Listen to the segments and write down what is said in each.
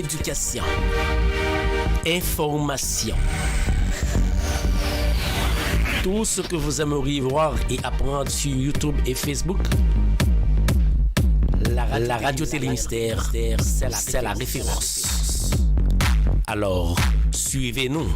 éducation, information. Tout ce que vous aimeriez voir et apprendre sur YouTube et Facebook, la radio Télémystère, c'est la référence. Alors, suivez-nous.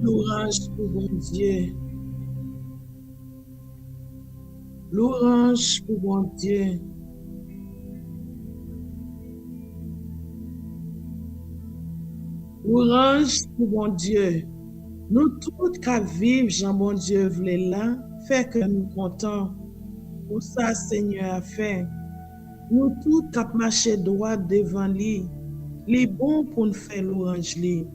Louange pour bon Dieu. Louange pour bon Dieu. Louange pour bon Dieu. Nous tous qui vivons, Jean bon Dieu voulait là, fait que nous comptons pour ça Seigneur a fait. Nous tous qui marchons droit devant lui, les bon pour nous faire louange lui.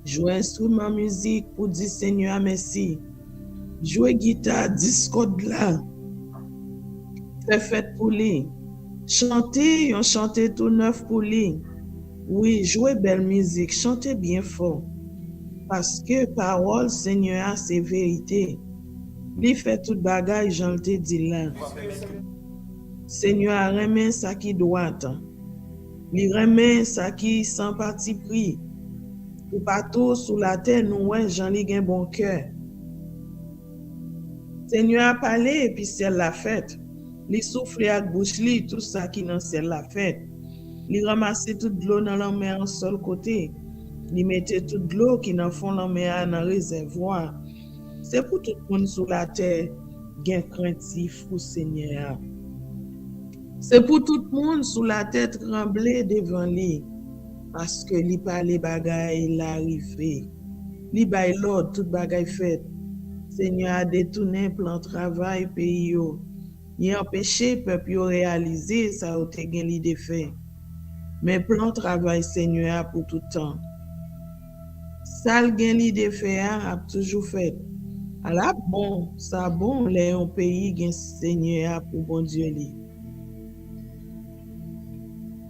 Jouer instrument musique pour dire Seigneur merci. Jouer guitare, discorde là. C'est fait pour lui. Chanter, on chantait tout neuf pour lui. Oui, jouer belle musique, chanter bien fort. Parce que parole Seigneur c'est vérité. Lui fait toute bagaille, j'en te dis là. Seigneur remet ça qui doit. Lui remet ça qui sans parti pris. Pour partout sous la terre, nous, j'en ai un bon cœur. Seigneur a parlé et puis c'est la fête. Il souffle à bouche, tout ça qui dans c'est la fête. Il ramasse toute l'eau dans la mer en seul côté. Il mettait toute l'eau qui dans fond la mer dans le réservoir. C'est pour tout le monde sous la terre, gain craintif pour Seigneur. C'est pour tout le monde sous la tête trembler devant lui. Parce que li parle bagay l'arrivé. Li bay l'ordre tout bagay fait. Seigneur a détourné plan travail pays yo. Il a empêché peuple yo réaliser ça ou te gen li de fait. Mais plan travail Seigneur a pour tout temps. Ça gen li de fait a toujours fait. À la bon, ça bon les un pays gen Seigneur a pour bon Dieu li.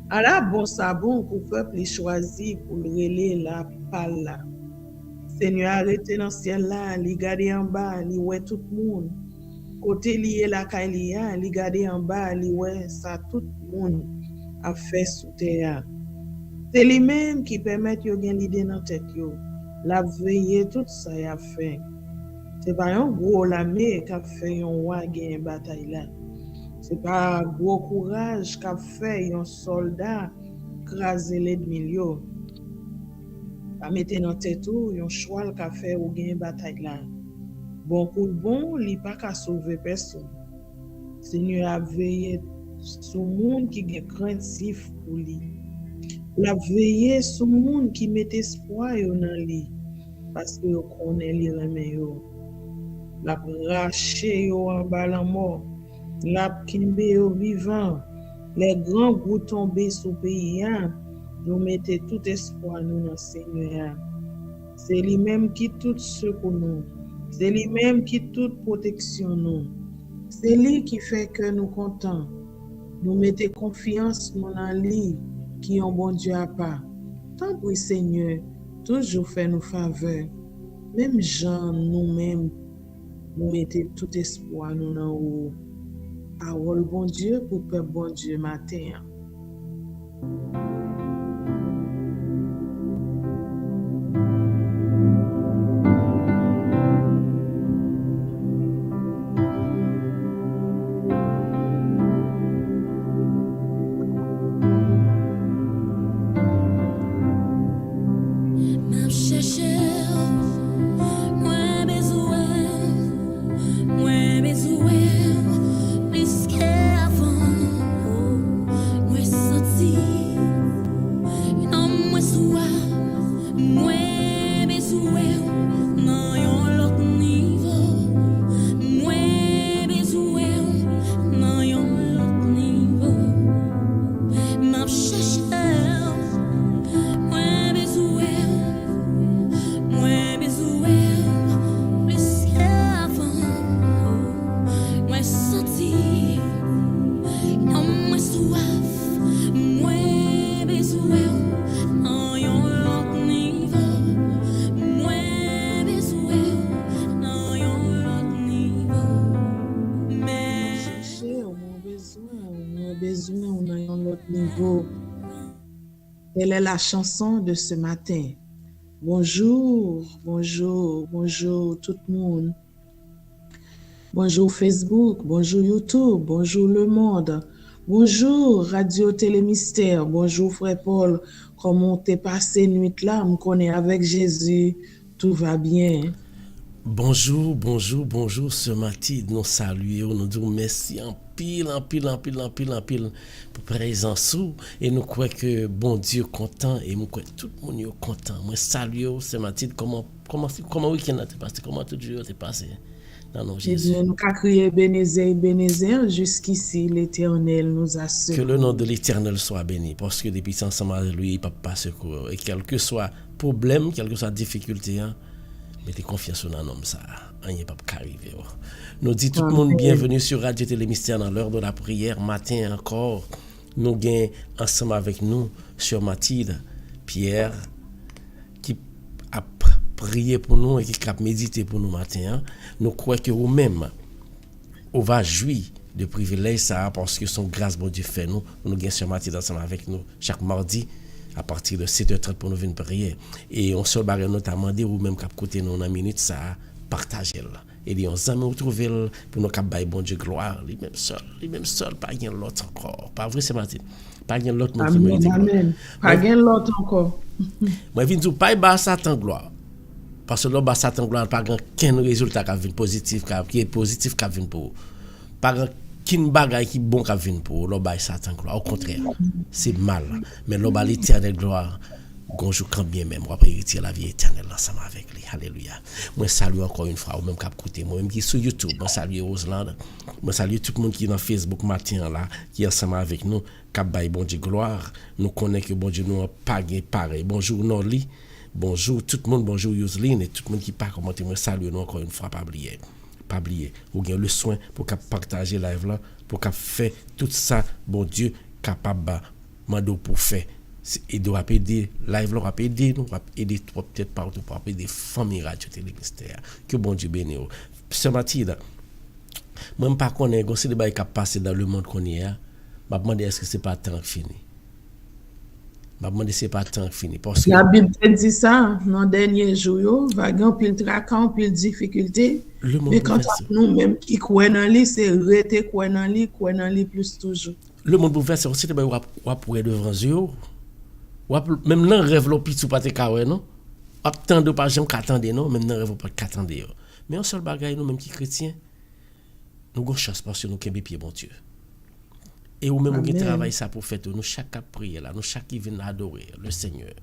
À la bon ça bon pour peuple choisi pour relayer la parole. Seigneur arrêté dans ciel là, li garder en bas, li ouais tout le monde. Côté lié la kailia, li garder en bas, li ouais ça tout le monde a fait sous terre. C'est lui même qui permet yo gen l'idée dans tête yo. La veiller tout ça y a fait. C'est pas un gros lamé qui a fait un roi gen bataille là. C'est pas gros courage qu'a fait un soldat craser l'ennemi yo. Pas mettre dans tête ou un cheval qu'a fait ou gain bataille là. Bon pour bon, li pas qu'à sauver personne. Seigneur a veillé sur monde qui gain craintif pour lui. La veillé sur monde qui met espoir yo dans lui parce que yo connaît li remet yo. La raché yo en bas la mort. La kimbe yo vivant, les grands goûts tombés sous pays, nous mettons tout espoir nous dans le Seigneur. C'est lui-même qui tout secoue nous. C'est lui-même qui toute protection nous. C'est lui qui fait que nous contents. Nous mettons confiance dans lui qui est bon Dieu à part. Tant pour Seigneur, toujours fait nous faveur. Même Jean nous-mêmes, nous mettons tout espoir nous dans haut. Parole bon Dieu pour peuple bon Dieu matin. niveau. Quelle est la chanson de ce matin? Bonjour, bonjour, bonjour tout le monde. Bonjour Facebook, bonjour YouTube, bonjour le monde. Bonjour Radio Télémystère, bonjour Frère Paul. Comment t'es passé nuit là? Me connais avec Jésus, tout va bien. Bonjour, bonjour, bonjour, ce matin, nous saluons, nous disons merci en pile pour présence et nous croyons que bon Dieu content et nous croyons que tout le monde est content. Moi saluons ce matin, comment week-end t'es passé, comment tout jour t'es passé dans nos Jésus. Nous avons crié Bénézé, Bénézé, jusqu'ici l'Éternel nous a secourus. Que le nom de l'Éternel soit béni, parce que depuis ensemble avec lui, il ne peut pas secourir. Et quel que soit problème, quelle que soit difficulté, mettez confiance dans l'homme ça. Rien ne peut pas arriver. Nous dit tout le monde bienvenue sur Radio Télémystère dans l'heure de la prière. Matin encore, nous gagnons ensemble avec nous sur Mathilde, Pierre, qui a prié pour nous et qui a médité pour nous matin. Nous croyons que vous-même, on va jouir de privilèges ça parce que son grâce, bon Dieu, fait nous. Nous gagnons sur Mathilde ensemble avec nous chaque mardi à partir de 7h30 pour nous venir prier. Et on se barre notamment de ou même cap côté nous dans minute ça partager là. Et dit on jamais retrouver pour nous cap bailler bon Dieu gloire, lui même seul pas rien l'autre encore. Pas vrai c'est Mathilde. Pas rien l'autre monde qui me dit. Amen. Pas rien l'autre encore. Moi vinn dire pas bas Satan gloire. Parce que là bas Satan gloire pas aucun résultat qui vient positif qui est positif qui vient pour. Pas qu'une bagaille qui bon qui vient pour l'obéir Satan gloire. Au contraire, c'est mal. Mais l'obéir l'éternel gloire, gonjou quand bien même, on va hériter la vie éternelle ensemble avec lui. Alléluia. Moi salue encore une fois, ou même qui écouté, moi même qui sur YouTube, moi salue Roseland, moi salue tout le monde qui est dans Facebook matin là, qui est ensemble avec nous, qui bail bon Dieu gloire. Nous connaissons que bon Dieu nous a pas pareil. Bonjour Norli, bonjour tout le monde, bonjour Yoseline et tout le monde qui pas commenté, moi salue nous encore une fois, pas oublier, ou bien le soin pour partager live là, pour faire tout ça, bon Dieu capable mando pour faire. Et doit aider live là, aider nous, aider peut-être partout pour aider famille Radio Télémystère. Que bon Dieu bénisse. Ce matin, même pas qu'on est gossé de bail qui passé dans le monde qu'on est, m'a demandé est-ce que c'est pas temps fini. M'a demandé c'est pas temps fini parce que la Bible dit ça dans dernier jour, vagan pile traquant, pile difficulté. Mais quand nous même qui croient dans lui, c'est rester croire dans lui plus toujours. Le monde bouleversé aussi de bail ou pour devant yeux. Même dans rêve lo pitou pas te kawe non attendre pas jamais qu'attendre non même dans rêve pas qu'attendre mais un seul bagaille nous même qui chrétiens nous gon chance parce que nous kembe pied bon Dieu et ou même qui travaille ça pour faire nous chaque prière là nous chaque qui vient adorer le Seigneur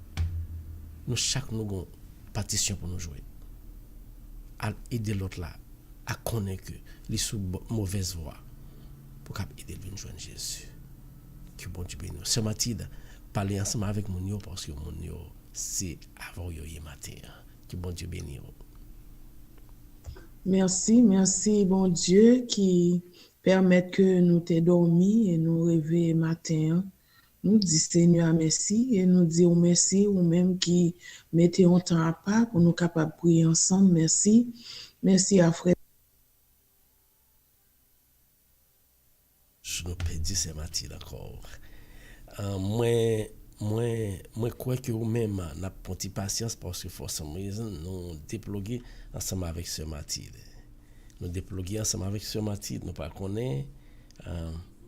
nous chaque nous gon partition pour nous jouer à aider l'autre là à connaître que les sous mauvaise voie pour cap aider venir joindre Jésus que bon Dieu bénisse ce matin parler ensemble avec mon yo parce que mon yo c'est avant yo matin. Que bon Dieu bénisse. Merci bon Dieu qui permet que nous t'ai dormi et nous réveiller matin. Nous dit Seigneur merci et nous disons merci ou même qui mettez un temps à part pour nous capables de prier ensemble. Merci à frère. Je nous pédis ce matin encore. Moi crois que vous même n'a pas de patience parce que for some reason nous déploguer ensemble avec ce Mathilde. Nous déploguer ensemble avec ce Mathilde, nous pas connaît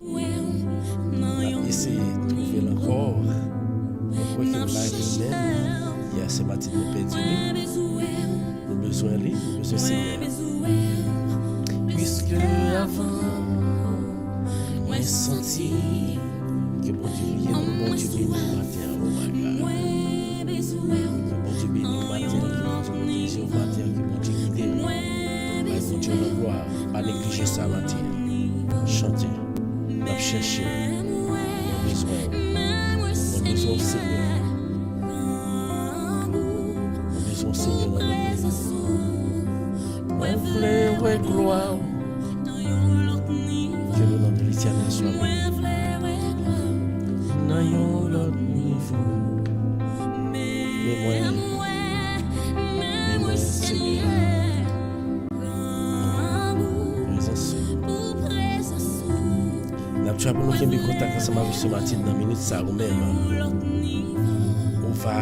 on a essayé de trouver encore. Je crois que nous live même il y a ce Mathilde nous perdu. Nous besoin lui, besoin Seigneur. Puisque avant moi senti que bon Dieu bon Dieu bénisse matin, oh my God. Que bon Dieu bénisse matin, que bon Dieu bénisse matin, que bon Dieu guide. Mais bon Dieu le gloire, pas négliger ça matin. Chanter, n'a chercher, n'a besoin au Seigneur. N'a besoin au Seigneur dans notre vie. Moi frère, gloire. Que le nom de l'Éternel soit béni. N'ayons l'autre niveau. Mais moi, Seigneur. Présence. N'a Tu as pour nous qui me contact ensemble avec ce matin dans minute ça ou même. On va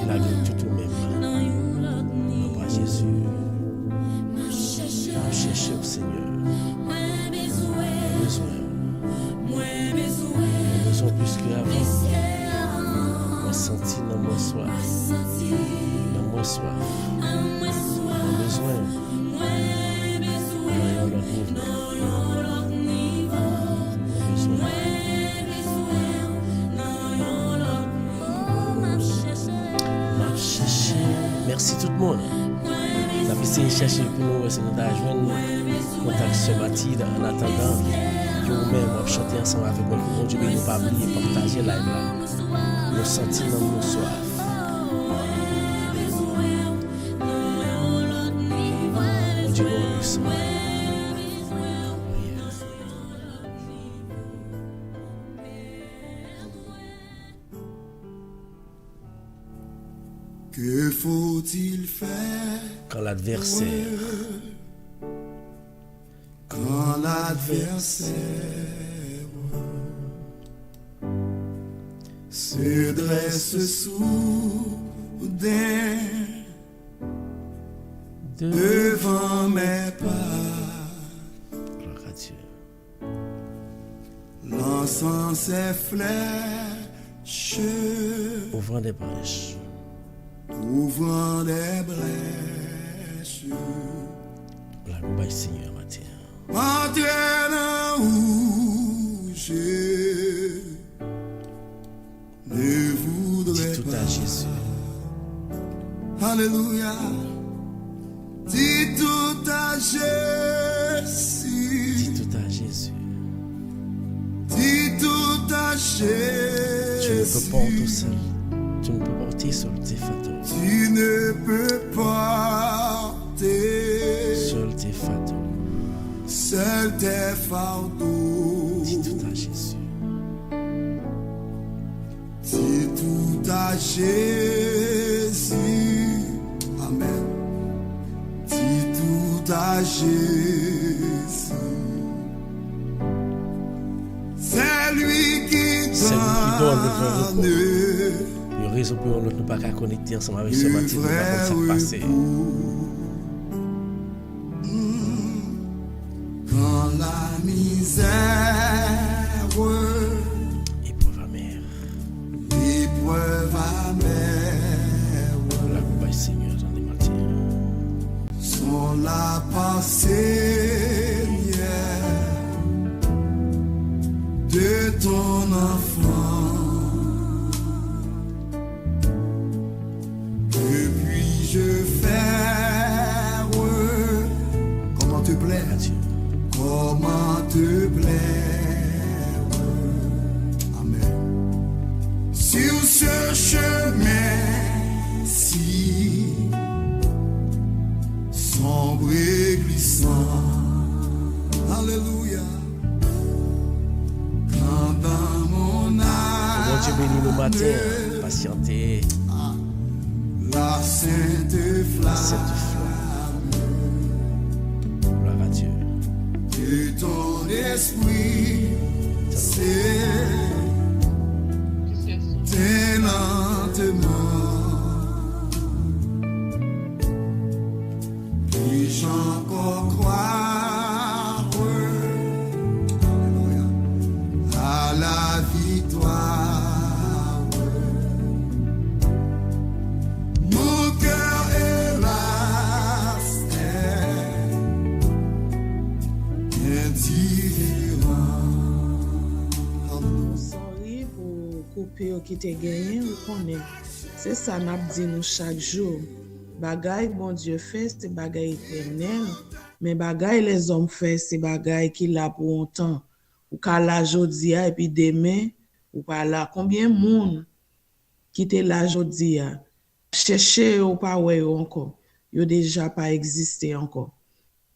la tout ou même. Papa Jésus. Nous chercher au Seigneur. Besoin plus qu'avant. On sentit dans mon soif. Dans mon soif. On besoin. Merci tout le monde. La essayé de chercher pour nous, c'est nous joindre contact ce matin en attendant que vous-même chanter ensemble avec moi. Pour Dieu, nous pas oublier partager live là. Nous sentir dans nos soif. Mon Dieu, nous remercions. Que faut-il faire quand l'adversaire se dresse soudain devant mes pas, gloire à Dieu, lançant ses flèches, ouvrant des brèches, la gloire Seigneur matin, entraînant où je ne voudrais dis tout pas. à Jésus, Alléluia. Dis tout à Jésus. dis tout à Jésus. Dis tout à Jésus. Tu ne peux pas tout seul. Tu ne peux porter seul tes fardeaux. Tu ne peux porter Seul tes fardeaux. seul tes fardeaux. Dis tout à Jésus. Dis tout à Jésus. Amen. Dis tout à Jésus. C'est lui qui donne donne Il y a raison pour nous ne pas connecter ensemble avec ce matin. Nous ne pas ça passer. quand la misère, Épreuve amère. l'épreuve amère La gloire Seigneur dans les matins. sont la pensée de ton enfant. Que puis-je faire? Comment te plaire? Adieu. Comment te plaire? Amen. Sur ce chemin-ci, sombre et glissant, alléluia. Quand dans mon Bon Dieu âme, bénis nos matins. Patientez. la sainte La flamme sainte flamme. Gloire à Dieu. de ton esprit s'éteint lentement. Puis-je encore croire à la victoire? Mon cœur hélas est indifférent. Sorry pour couper qui te gagné, ou connaît. C'est ça n'a dit nous chaque jour. Bagay bon Dieu fait, c'est bagay éternel, mais bagay les hommes fait, c'est bagay qui là pour longtemps. Ou ka la jodi et puis demain, ou pas là. Combien de monde qui était là jodi a chercher ou pas ouais encore. Yo déjà pas existé encore.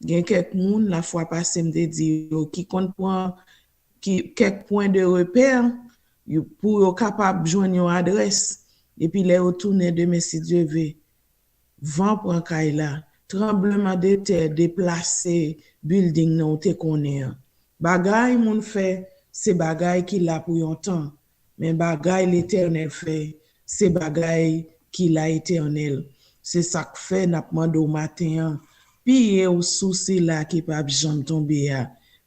Gen quelques monde la fois passée me dit yo qui compte point qui quelques points de repère pour yo capable joindre une adresse et puis les retourner demain si Dieu veut. Vent prend caille là, tremblement de terre déplacé building non te connaît. Bagay moun fait, c'est bagay qui l'a pour yon temps. Mais bagay l'Éternel fait, c'est bagay qui l'a éternel. C'est ça que fait n'a demandé au matin. Pied au souci là qui pas jamais tomber.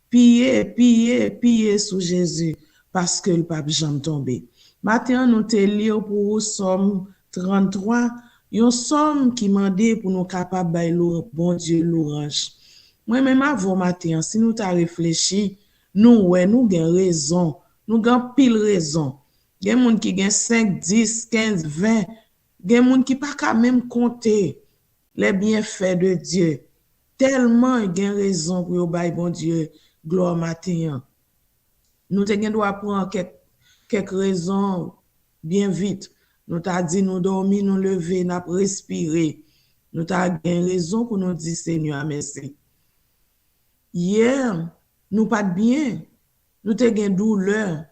Pied sous Jésus parce que le pape jamais tomber. Matin nous te lire pour Somme 33, yon somme qui mandé pour nous capable bay bon Dieu l'orange. Moi-même avant matin, si nous t'a réfléchi, nous gen raison, nous gen pile raison. Gen moun qui gen 5, 10, 15, 20, gen moun qui pas quand même compter les bienfaits de Dieu. Tellement gen raison pour yo bay bon Dieu gloire matin. Nous te gen doit prendre quelques raisons bien vite. Nous t'a dit nous dormir, nous lever, nous respirer. Nous t'a gen raison pour nous dire Seigneur merci. Hier, nous pas bien. Nous te gen douleur.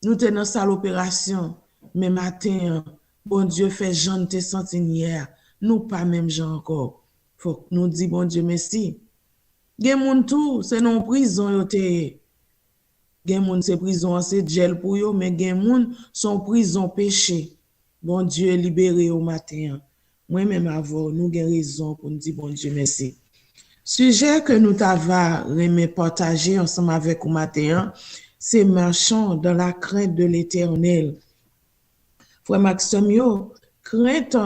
Nous te dans salle opération. Mais matin, bon Dieu fait Jean te senti hier. Nous pas même Jean encore. Faut que nous dit bon Dieu merci. Gen moun tout, c'est non prison yo te. Gen moun c'est prison, c'est gel pour yo, mais gen moun son prison péché. Bon Dieu libéré au matin. Moi-même avant, nous gen raison pour nous dire bon Dieu merci. Sujet que nous t'avons partager ensemble avec au matin, c'est marchant dans la crainte de l'Éternel. Frère Maxime, yo, crainte,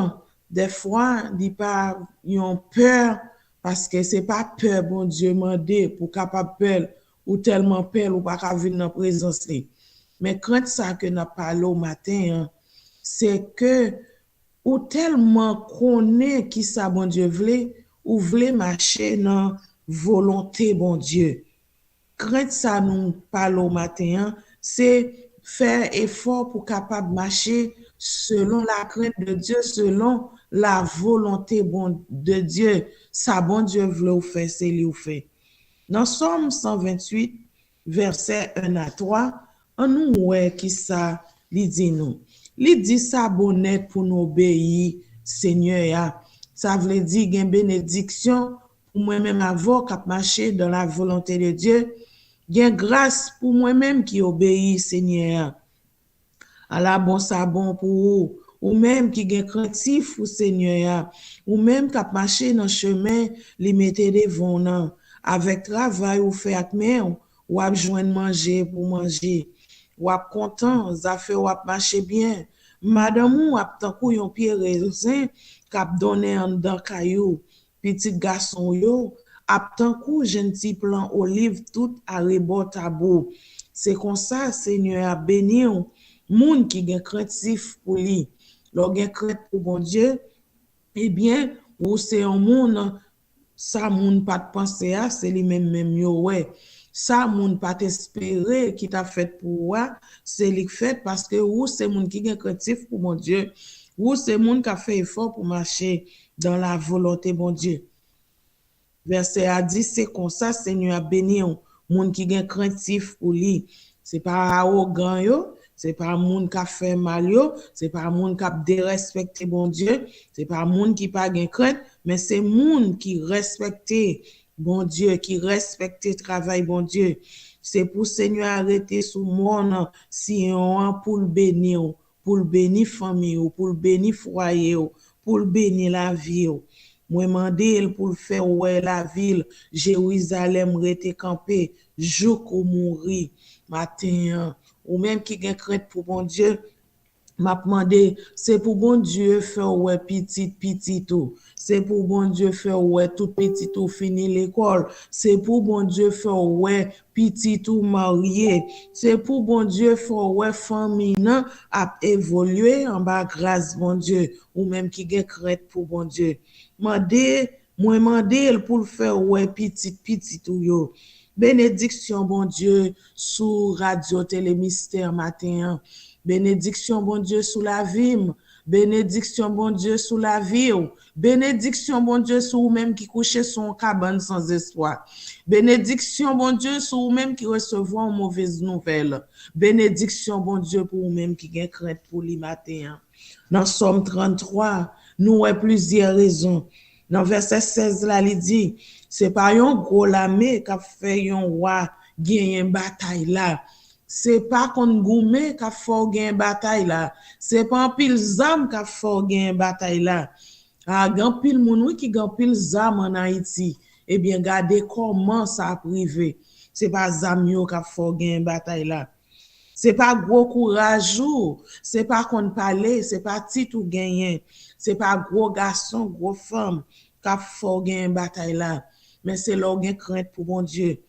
des fois, dit pas, yon peur, parce que c'est pas peur, bon Dieu mandé, pour capable peur, ou tellement peur, ou pas qu'à venir dans la présence. Mais crainte ça que n'a parlé au matin, c'est que, ou tellement connaît qui ça, bon Dieu vle, ou vle marcher dans volonté, bon Dieu. Crainte ça nous parle au matin, c'est faire effort pour capable marcher selon la crainte de Dieu, selon la volonté bon de Dieu. Ça bon Dieu veut ou faire, c'est lui ou fait. Dans Somme 128, verset 1 à 3, on nous ouais qui ça li dit nous. Li dit ça bonnet pour nous obéir Seigneur ya. Ça veut dire gen bénédiction pour moi-même avoir cap marcher dans la volonté de Dieu. Gen grâce pour moi-même qui obéit Seigneur. À la bon ça bon pour ou même qui gen craintif ou Seigneur, ou même cap marcher dans chemin li mette devant nan avec travail ou fait ak main ou ap joindre manger pour manger ou ap content ça fait ou ap marcher bien madame ou ap tankou yon pied raisin k'ap donner en dan kayou petit garçon yo ap tankou gentil plan olive tout à rebord tabou. C'est comme ça Seigneur a béni moun qui gen craintif pour lui. Lò gen crainte pour bon Dieu, eh bien, ou c'est un moun, ça moun pas de penser à, c'est lui même yo ouais. Ça moun pas espérer qui t'a fait pour moi, c'est lui fait parce que ou c'est moun qui gen craintif pour mon Dieu, ou c'est moun qui a fait effort pour marcher dans la volonté bon Dieu. Verset a dit c'est comme ça Seigneur a béni moun qui gen craintif pour lui. C'est pas arrogant yo. C'est pas un monde qui a fait mal yo, c'est pas un monde qui a dérespecté bon Dieu, c'est pas un monde qui pas gain crainte, mais c'est monde qui respecte bon Dieu, qui respecte travail bon Dieu. C'est pour Seigneur arrêter sous monde si on pour le bénir, pour le bénir famille, pour le bénir foyer, pour le bénir la vie. Moi mandé pour le faire ouais la ville Jérusalem rete campé jour qu'on mourir matin ou même qui gen crainte pour bon Dieu m'a demandé c'est pour bon Dieu faire ouais petit tout c'est pour bon Dieu faire ouais tout petit tout fini l'école c'est pour bon Dieu faire ouais petit tout marié c'est pour bon Dieu faire ouais famille nan a évoluer en bas grâce bon Dieu ou même qui gen crainte pour bon Dieu mandé pour le faire ouais petit tout yo. Bénédiction bon Dieu sous radio télé mystère matin. Bénédiction bon Dieu sous la vie. Bénédiction bon Dieu sous la vie. Bénédiction bon Dieu sous même qui couche son cabane sans espoir. Bénédiction bon Dieu sous même qui recevoir une mauvaise nouvelle. Bénédiction bon Dieu pour même qui gagne crainte pour lui matin. Dans Somme 33, nous avons plusieurs raisons. Dans verset 16 là, il dit c'est pas yon gros lamé qu'a fait yon roi gagner bataille là. C'est pas qu'on goumé qu'a fort gagner bataille là. C'est pas en pile zam qu'a fort gagner bataille là. Ah, gan pile moun oui qui gan pile zam en Haïti. Eh bien, regardez comment ça privé. C'est pas zam yo qu'a fort gagner bataille là. C'est pas gros courage ou, c'est pas qu'on parler, c'est pas titre ou gagner. C'est pas gros garçon, gros femme qu'a fort gagner bataille là. Mais c'est leur gen crainte pour bon Dieu.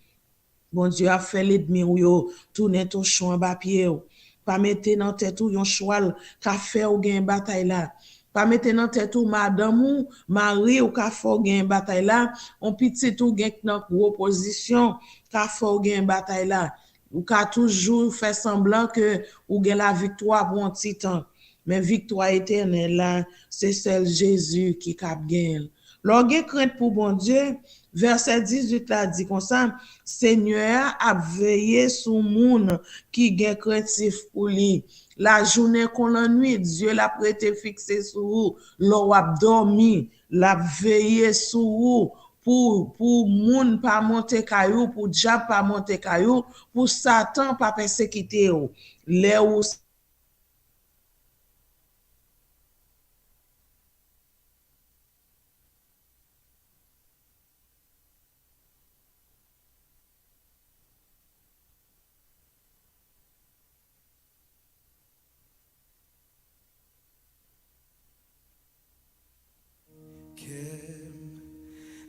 Bon Dieu a fait l'ennemi ou yo, tourner ton chou en bas pied ou. Pas mettre dans tête ou yon choual qu'a fait ou gen bataille là. Pas mettre dans tête ou madame ou mari ou qu'a fait ou gen bataille là. On petit ou gen dans gros position qu'a fait ou gen bataille là. Ou qu'a toujours fait semblant que ou gen la victoire pour un petit temps. Mais victoire éternelle là, c'est celle Jésus qui cap gagne. L'orgue crainte pour bon Dieu, verset 18 là dit comme ça, Seigneur a veillé sur moun qui gen craintif pour lui. La journée qu'on la nuit, Dieu l'a prêté fixé sur vous, l'on a dormi, l'a veillé sur vous pour moun pas monter caillou, pour diable pas monter caillou, pour Satan pas persécuter ou. Les ou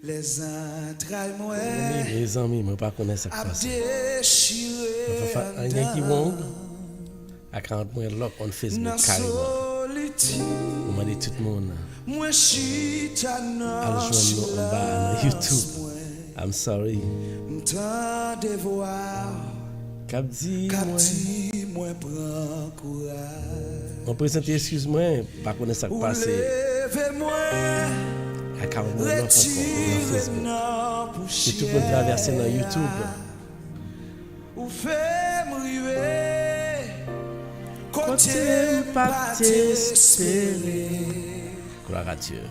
les entrailles moi Les amis, moi pas connaître ça a passe. déchiré Un qui wong à 40 mois là on Facebook dans carrément. solitude On m'a dit tout le monde moi chita à dans joindre nous en bas sur YouTube. I'm sorry. m'tend de voir Cap dit moi. capti moi prend courage On présente excuse-moi pas connaître ça passe levez-moi à 40 mois là encore sur Facebook. C'est tout le monde traverser dans YouTube. ou fait m'river Côté côté pas pas t'espérer. t'espérer Gloire à Dieu.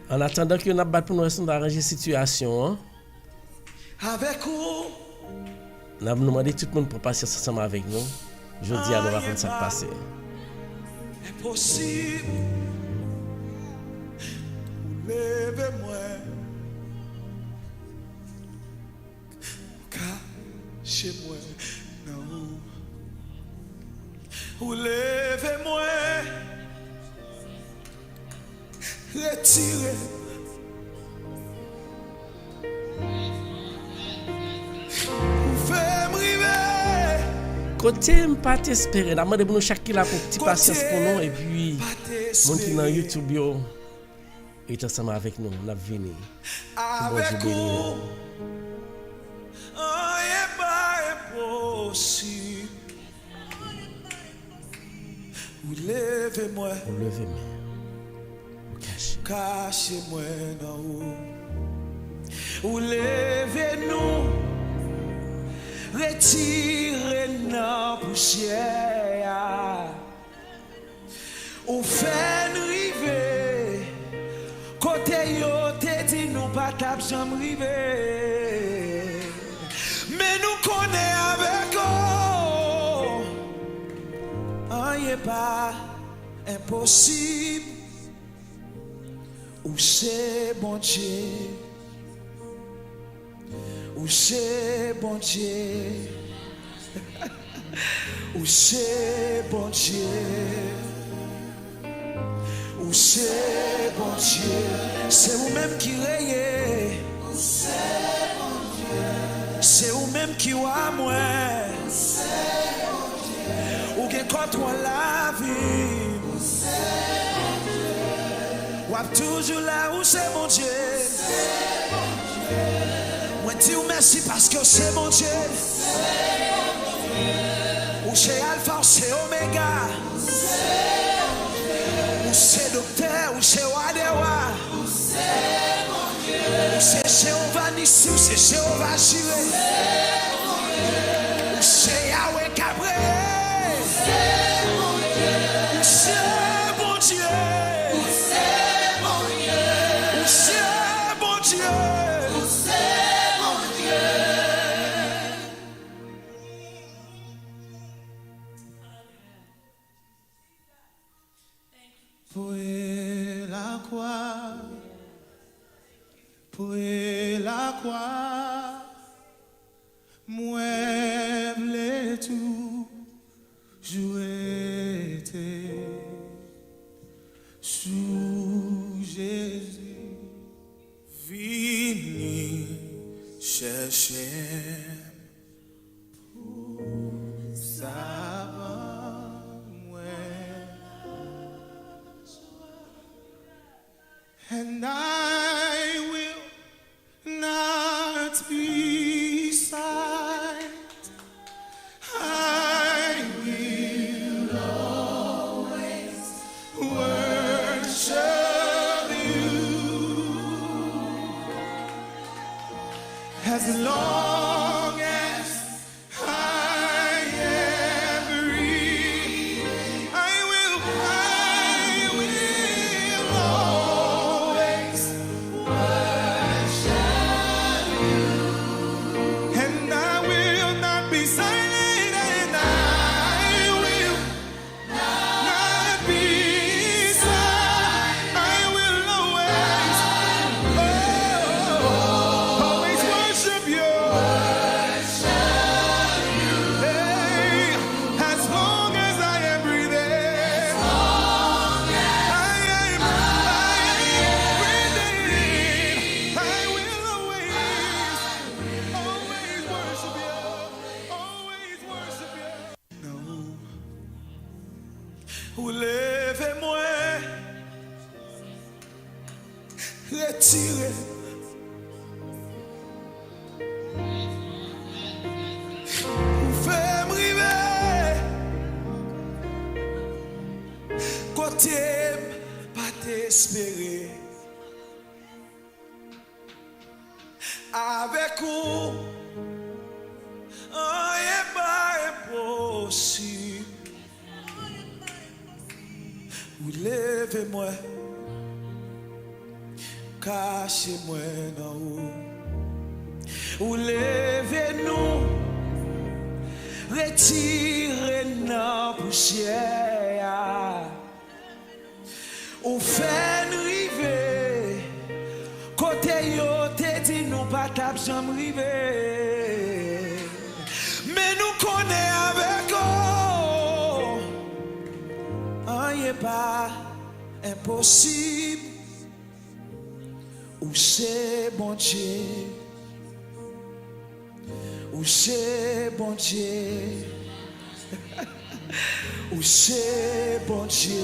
En attendant que nous avons pour nous arranger la situation, hein, avec vous nous avons demandé tout le monde pour passer ensemble avec nous. Je dis à nous raconter ça passé. impossible levez-moi cachez-moi non ou levez-moi retirez ou faites m'river Côté pas t'espérer, nous demandé pour nous chaque là pour petit patience pour nous et puis mon qui dans YouTube yo est ensemble avec nous, on a venu. avec Dieu bénisse. vous rien pas impossible ou levez-moi Pour lever moi. Pour cacher. cachez-moi dans haut ou levez-nous retirez la poussière ou fait river côté yo te dit nous pas cap jamais river mais nous connaît avec rien pas impossible ou c'est bon Dieu ou c'est bon Dieu ou c'est bon Dieu ou c'est bon Dieu c'est vous-même qui rayez c'est vous-même qui wa moi ou qui contrôle la vie ou toujours là où c'est mon Dieu moi dis merci parce que c'est mon Dieu ou c'est Alpha ou c'est Oméga ou c'est docteur ou c'est Wadewa ou c'est Jéhovah Nissi ou c'est Jéhovah Jireh ou c'est Yahweh Cabré ou c'est bon Dieu ou c'est bon Dieu Poe la croix, poe la croix, moi v'lais tout jouer sous Jésus, vini chercher pour savoir moi. And I will not be silent. I will always worship you as long as I am breathing. I will always worship you, and I will not be silent, and I will not be silent. I will always worship you. Hey, as long as I am breathing, I am breathing. I will always worship you. Always worship you. No. Ou levez-moi, retirez. Ou fais-moi river, côté pas t'espérer. Avec vous, rien pas impossible. Ou levez-moi, cachez-moi dans haut. Ou levez-nous, retirez nos poussières. Ou faites-nous river, côté yo te dit nous pas tap jamais river. Mais nous connaît avec eux, rien pas impossible. Ou c'est bon Dieu, ou c'est bon Dieu, ou c'est bon Dieu,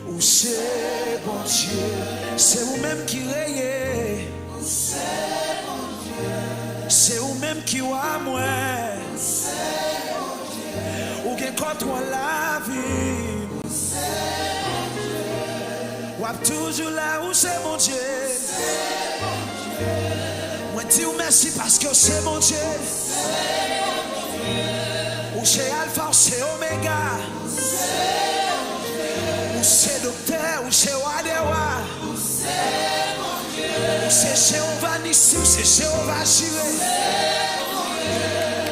ou c'est bon Dieu. C'est vous-même qui rayez, c'est vous-même qui wa moi, ou qui contrôle la vie. Ou toujours là où c'est mon Dieu. Moi dis merci parce que c'est mon Dieu. Ou c'est Alpha, ou c'est Oméga. Ou c'est docteur, ou c'est Wadewa. Ou c'est Jéhovah Nissi, ou c'est Jéhovah Jireh.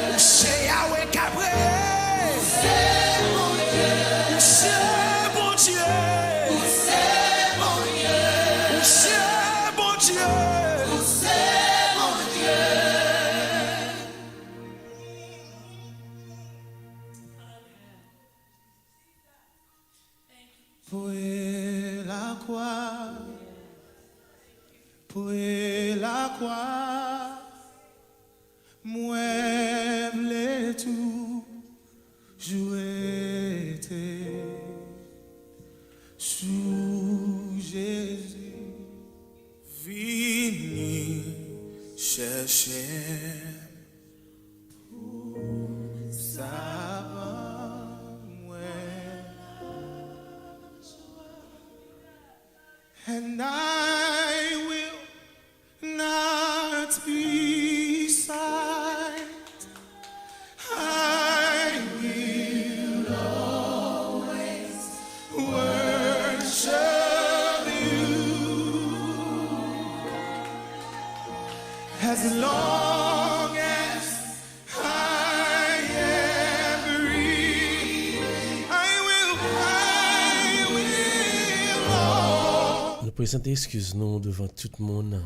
Ou c'est Yahweh Cabré. Ou c'est mon Dieu. Poe la croix, poe la croix, moi v'lais tout jouer sous Jésus, vini chercher pour savoir moi. And I will not be silent. I will always worship you as long as I am breathing. I will présenter excuse nous devant tout le monde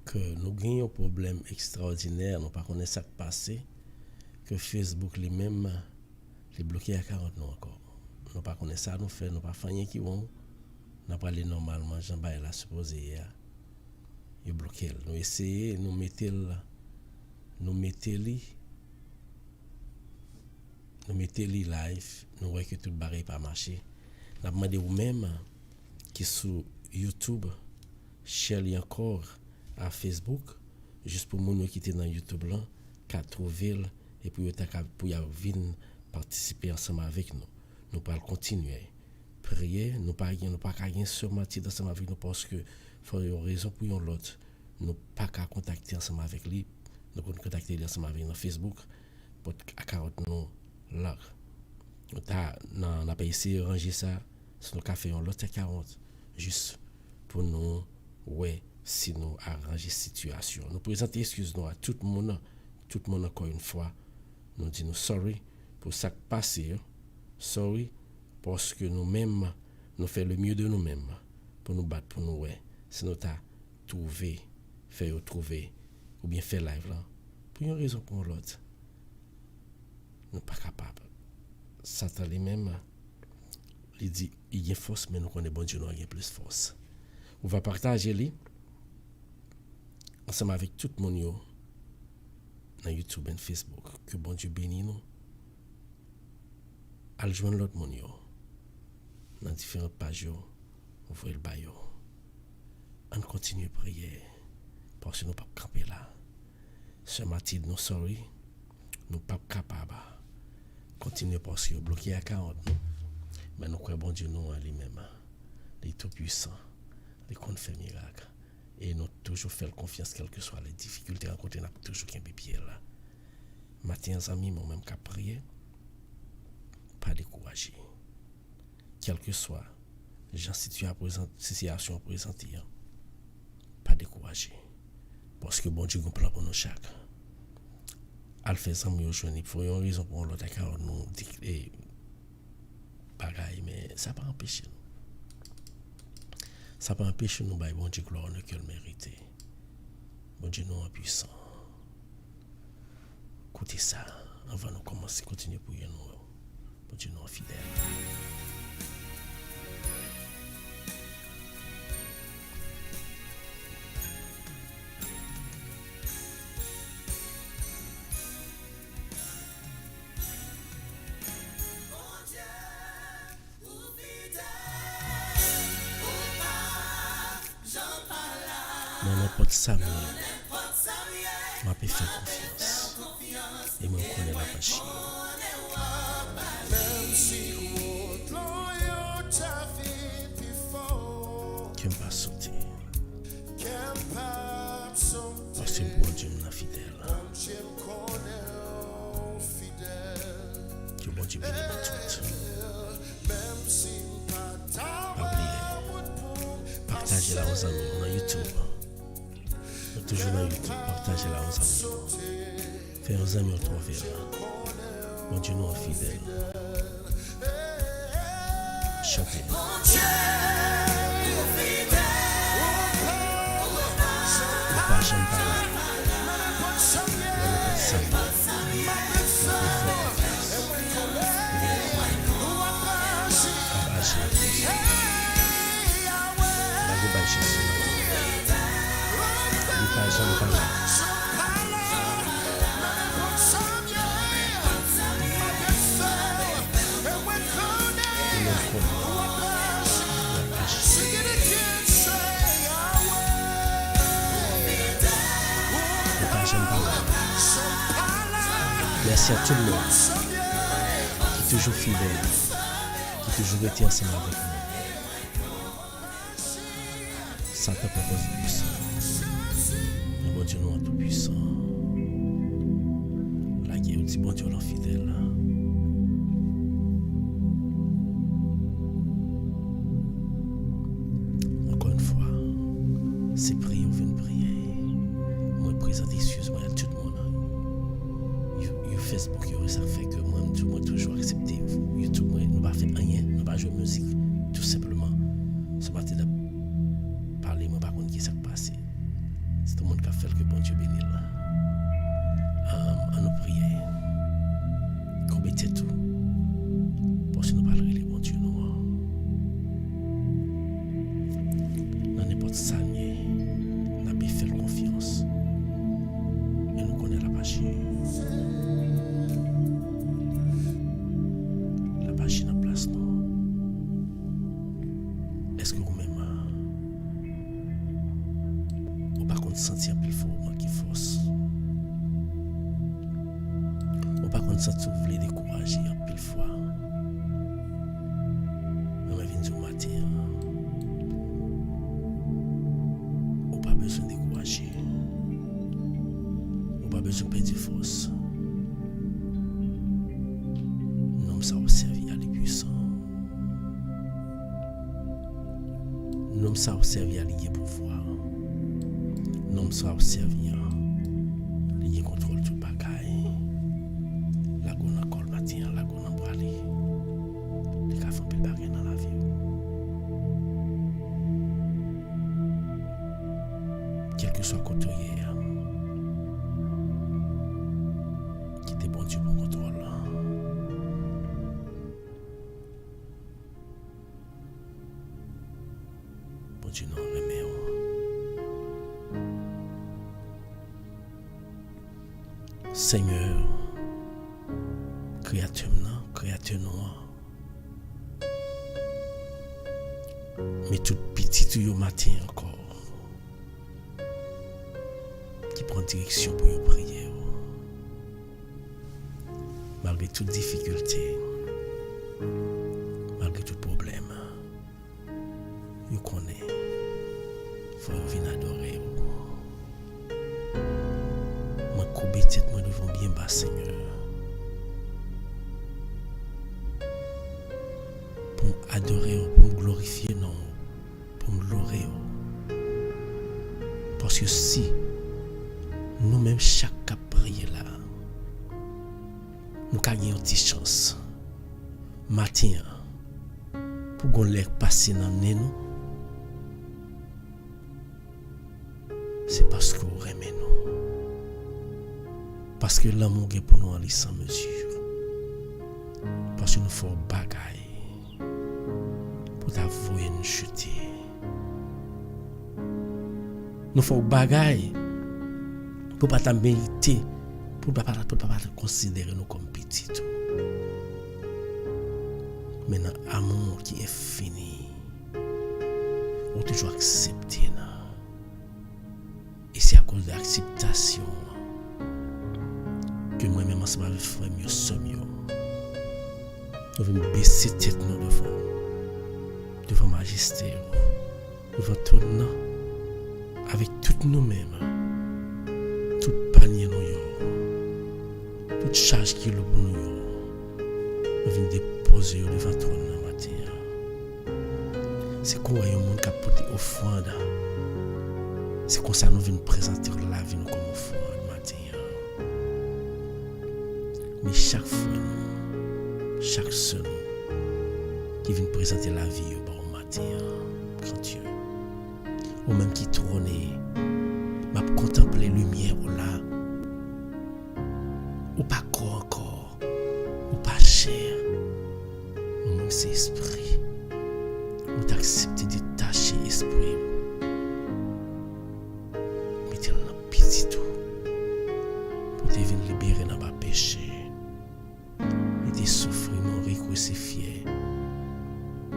que nous gagnons un problème extraordinaire, nous ne connaissons pas ce qui passé, que Facebook lui-même est bloqué à 40 ans encore. Nous ne connaissons pas ça, nous faisons, nous pas fait rien qui vont. Nous pas aller normalement, Jean-Bail l'a supposé, il bloqué. Nous essayons, nous mettons live, nous voyons que tout le barré pas marché. Nous demandé ou même qui sur YouTube, share encore à Facebook, juste pour nous qui étaient dans YouTube là, qu'à trouver et pour venir participer ensemble avec nous. Nous pas continuer prier, nous pas rien surmonter ensemble avec nous parce que faut une raison pour une l'autre. Nous pas qu'à contacter ensemble avec lui, nous contacter ensemble avec nous Facebook pour à 40 nous là. On a pas essayé de ranger ça sur nos cafés on l'autre 40 juste pour nous ouais si nous arranger situation. Nous présenter excuse nous à tout le monde encore une fois. Nous disons sorry pour ça qui passé. Sorry parce que nous-mêmes nous faisons le mieux de nous-mêmes pour nous battre pour nous ouais. Si nous t'a trouvé ou bien faire live là pour une raison pour l'autre. Nous pas capable. Satan lui-même il dit il y a force mais nous connaissons bon Dieu nous a plus force. On va partager lui ensemble avec tout le monde dans YouTube et Facebook. Que bon Dieu bénisse nous. Al joindre l'autre monde dans différentes pages on voit le bail. On continue à prier parce que nous pas camper là. Ce matin nous sorry, nous pas capable. Continuer parce que bloqué à 40 nous. Mais nous croyons bon Dieu nous en lui-même. Il est tout puissant. Il compte faire miracle. Et nous toujours faire confiance quelles que soient les difficultés rencontrées, nous toujours qu'un pied là. Matin amis, moi même qu'à prier, pas décourager. Quelle que soit les situation présentée, pas décourager. Parce que bon Dieu a un plan pour nous chaque. Al fait ça mieux joindre, il faut une raison pour l'autre car nous dit bagaille mais ça pas empêcher nous. Ça pas empêcher nous bailler bon Dieu gloire nous que le mériter. Bon Dieu nous en puissant. Écoutez ça avant de commencer continuer pour nous. Bon Dieu nous en fidèle. Dans n'importe ça, m'a fait confiance. Et moi, je connais la pâche. Qui m'a pas sauté. Parce que bon Dieu m'a fidèle. Que bon Dieu bénisse tout. Pas oublier. Partagez la aux amis dans YouTube. Toujours dans YouTube, partagez la aux amis. Faites aux amis retrouver là. Bon Dieu nous est fidèle. Chantez. Pas jamais parler. Merci à tout le monde qui est toujours fidèle, qui est toujours été ensemble avec nous. Satan propose puissant. Mais bon Dieu nous est tout puissant. La guerre dit bon Dieu nous est fidèle. Encore une fois, c'est prier ou venir prier. Moi présente excuse-moi à tout le monde. Facebook, ça fait que moi toujours accepté. YouTube, nous ne pas faire rien, nous pas jouer musique. Tout simplement. Ce matin, sentir plus fort, manquer force. On pas qu'on sentir vouloir décourager en pile fois. On va venir au matin. On pas besoin de décourager. On pas besoin de perdre force. Nous sommes servis à les puissants. Nous sommes servis à les pouvoir. Nous sommes servis à les contrôle tout bagaille. La gonne à col matin, la gonne à brali. Les gars font pile bagaille dans la vie. Quel que soit côté hier, qui était bon Dieu pour contrôle. Bon Dieu nous remet. Seigneur, créateur noir, mais tout petit tout au matin encore, qui prend direction pour une prière, malgré toute difficulté, malgré tout problème, vous connaissez, il faut venir adorer. Couper tête moi devant bien bas Seigneur pour m'adorer, pour me glorifier non, pour me louer parce que si nous-mêmes chaque cap prier là nous avons une petite chance matin pour qu'on l'air passer dans nous c'est parce que vous aimez nous. Parce que l'amour est pour nous aller sans mesure. Parce que nous faisons bagaille pour t'avouer nous chuter. Nous faisons bagaille pour ne pas mériter, pour ne pas considérer nous comme petits. Mais dans l'amour qui est fini, on toujours accepté. Et c'est à cause de l'acceptation que moi-même ensemble avec frère mieux sommes nous venons baisser tête nous devant majesté devant tout nous avec tout nous-mêmes tout panier nous toute charge qui est pour nous venons déposer devant tout nous matin c'est quoi un monde qui a porté offrande c'est comme ça nous venons présenter la vie nous comme offrande. Mais chaque fois, chaque seul qui vient présenter la vie au bon matin, grand Dieu, ou même qui trône, m'a contemplé lumière là, ou pas corps encore, ou pas chair, ou même c'est esprit, ou t'accepter de détacher l'esprit, mettez le petit tout, pour te venir libérer dans ma péché. Souffrir, mourir, crucifié,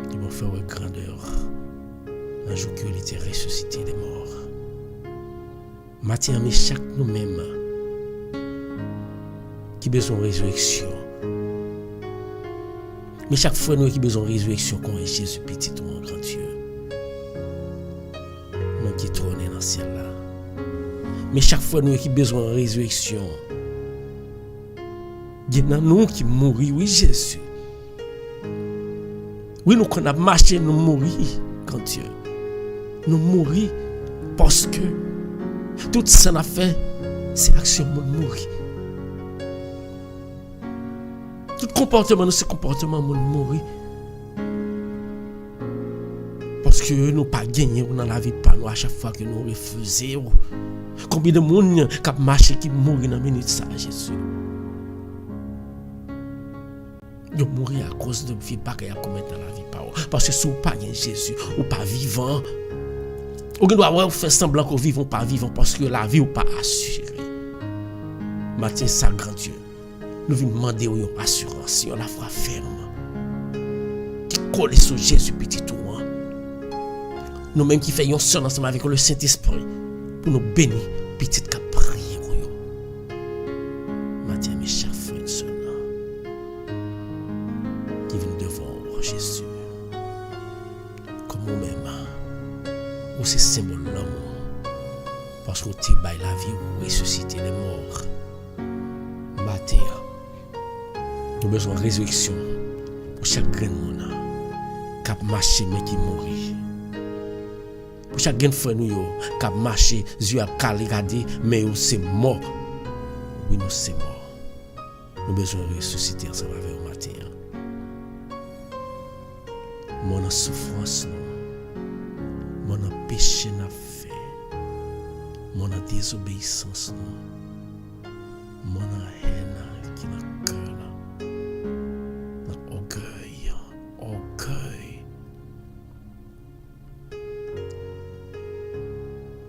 qui m'ont fait une grandeur, un jour qu'il était ressuscité des morts. Matin, mais chaque nous-mêmes qui besoin de résurrection, mais chaque fois nous qui besoin de résurrection, qu'on est Jésus petit ou un grand Dieu, nous qui trône dans le ciel là. Mais chaque fois nous qui besoin de résurrection, il y a nous qui mourir, oui Jésus. Oui, nous qu'on a marché, nous mourir, quand Dieu. Nous mourir parce que tout ça n'a fait, c'est action de mourir. Tout comportement, c'est comportement de mourir. Parce que nous pas gagné dans la vie par nous à chaque fois que nous refusons. Combien de monde qui a marché qui mourit dans la minute ça, Jésus. Ils mourir à cause de vie pas qu'il y a commettre dans la vie par parce que si vous pas Jésus ou pas vivant ou doit faire semblant que vivons pas vivant parce que la vie ou pas assurée. Matin ça grand Dieu. Nous venons demander une assurance, la foi ferme qui colle sur Jésus petit tout. Nous même qui faisons seul ensemble avec le Saint-Esprit. pour nous bénir, petit qui prier pour eux. Matin, mes chers frères et sœurs, qui viennent devant Jésus, comme nous-mêmes, ou c'est symbole de l'amour, parce qu'on te baille la vie ou ressusciter les morts. Matin, nous avons besoin de résurrection pour chaque grain de monde qui a marché mais qui mourit. Pour chaque grain de frère qui a marché, yeux à regarder mais c'est mort. Oui, nous c'est mort. Nous avons besoin de ressusciter ensemble avec vous matin. Mon souffrance, mon péché n'a fait, mon désobéissance, mon haine qui n'a cœur, mon orgueil.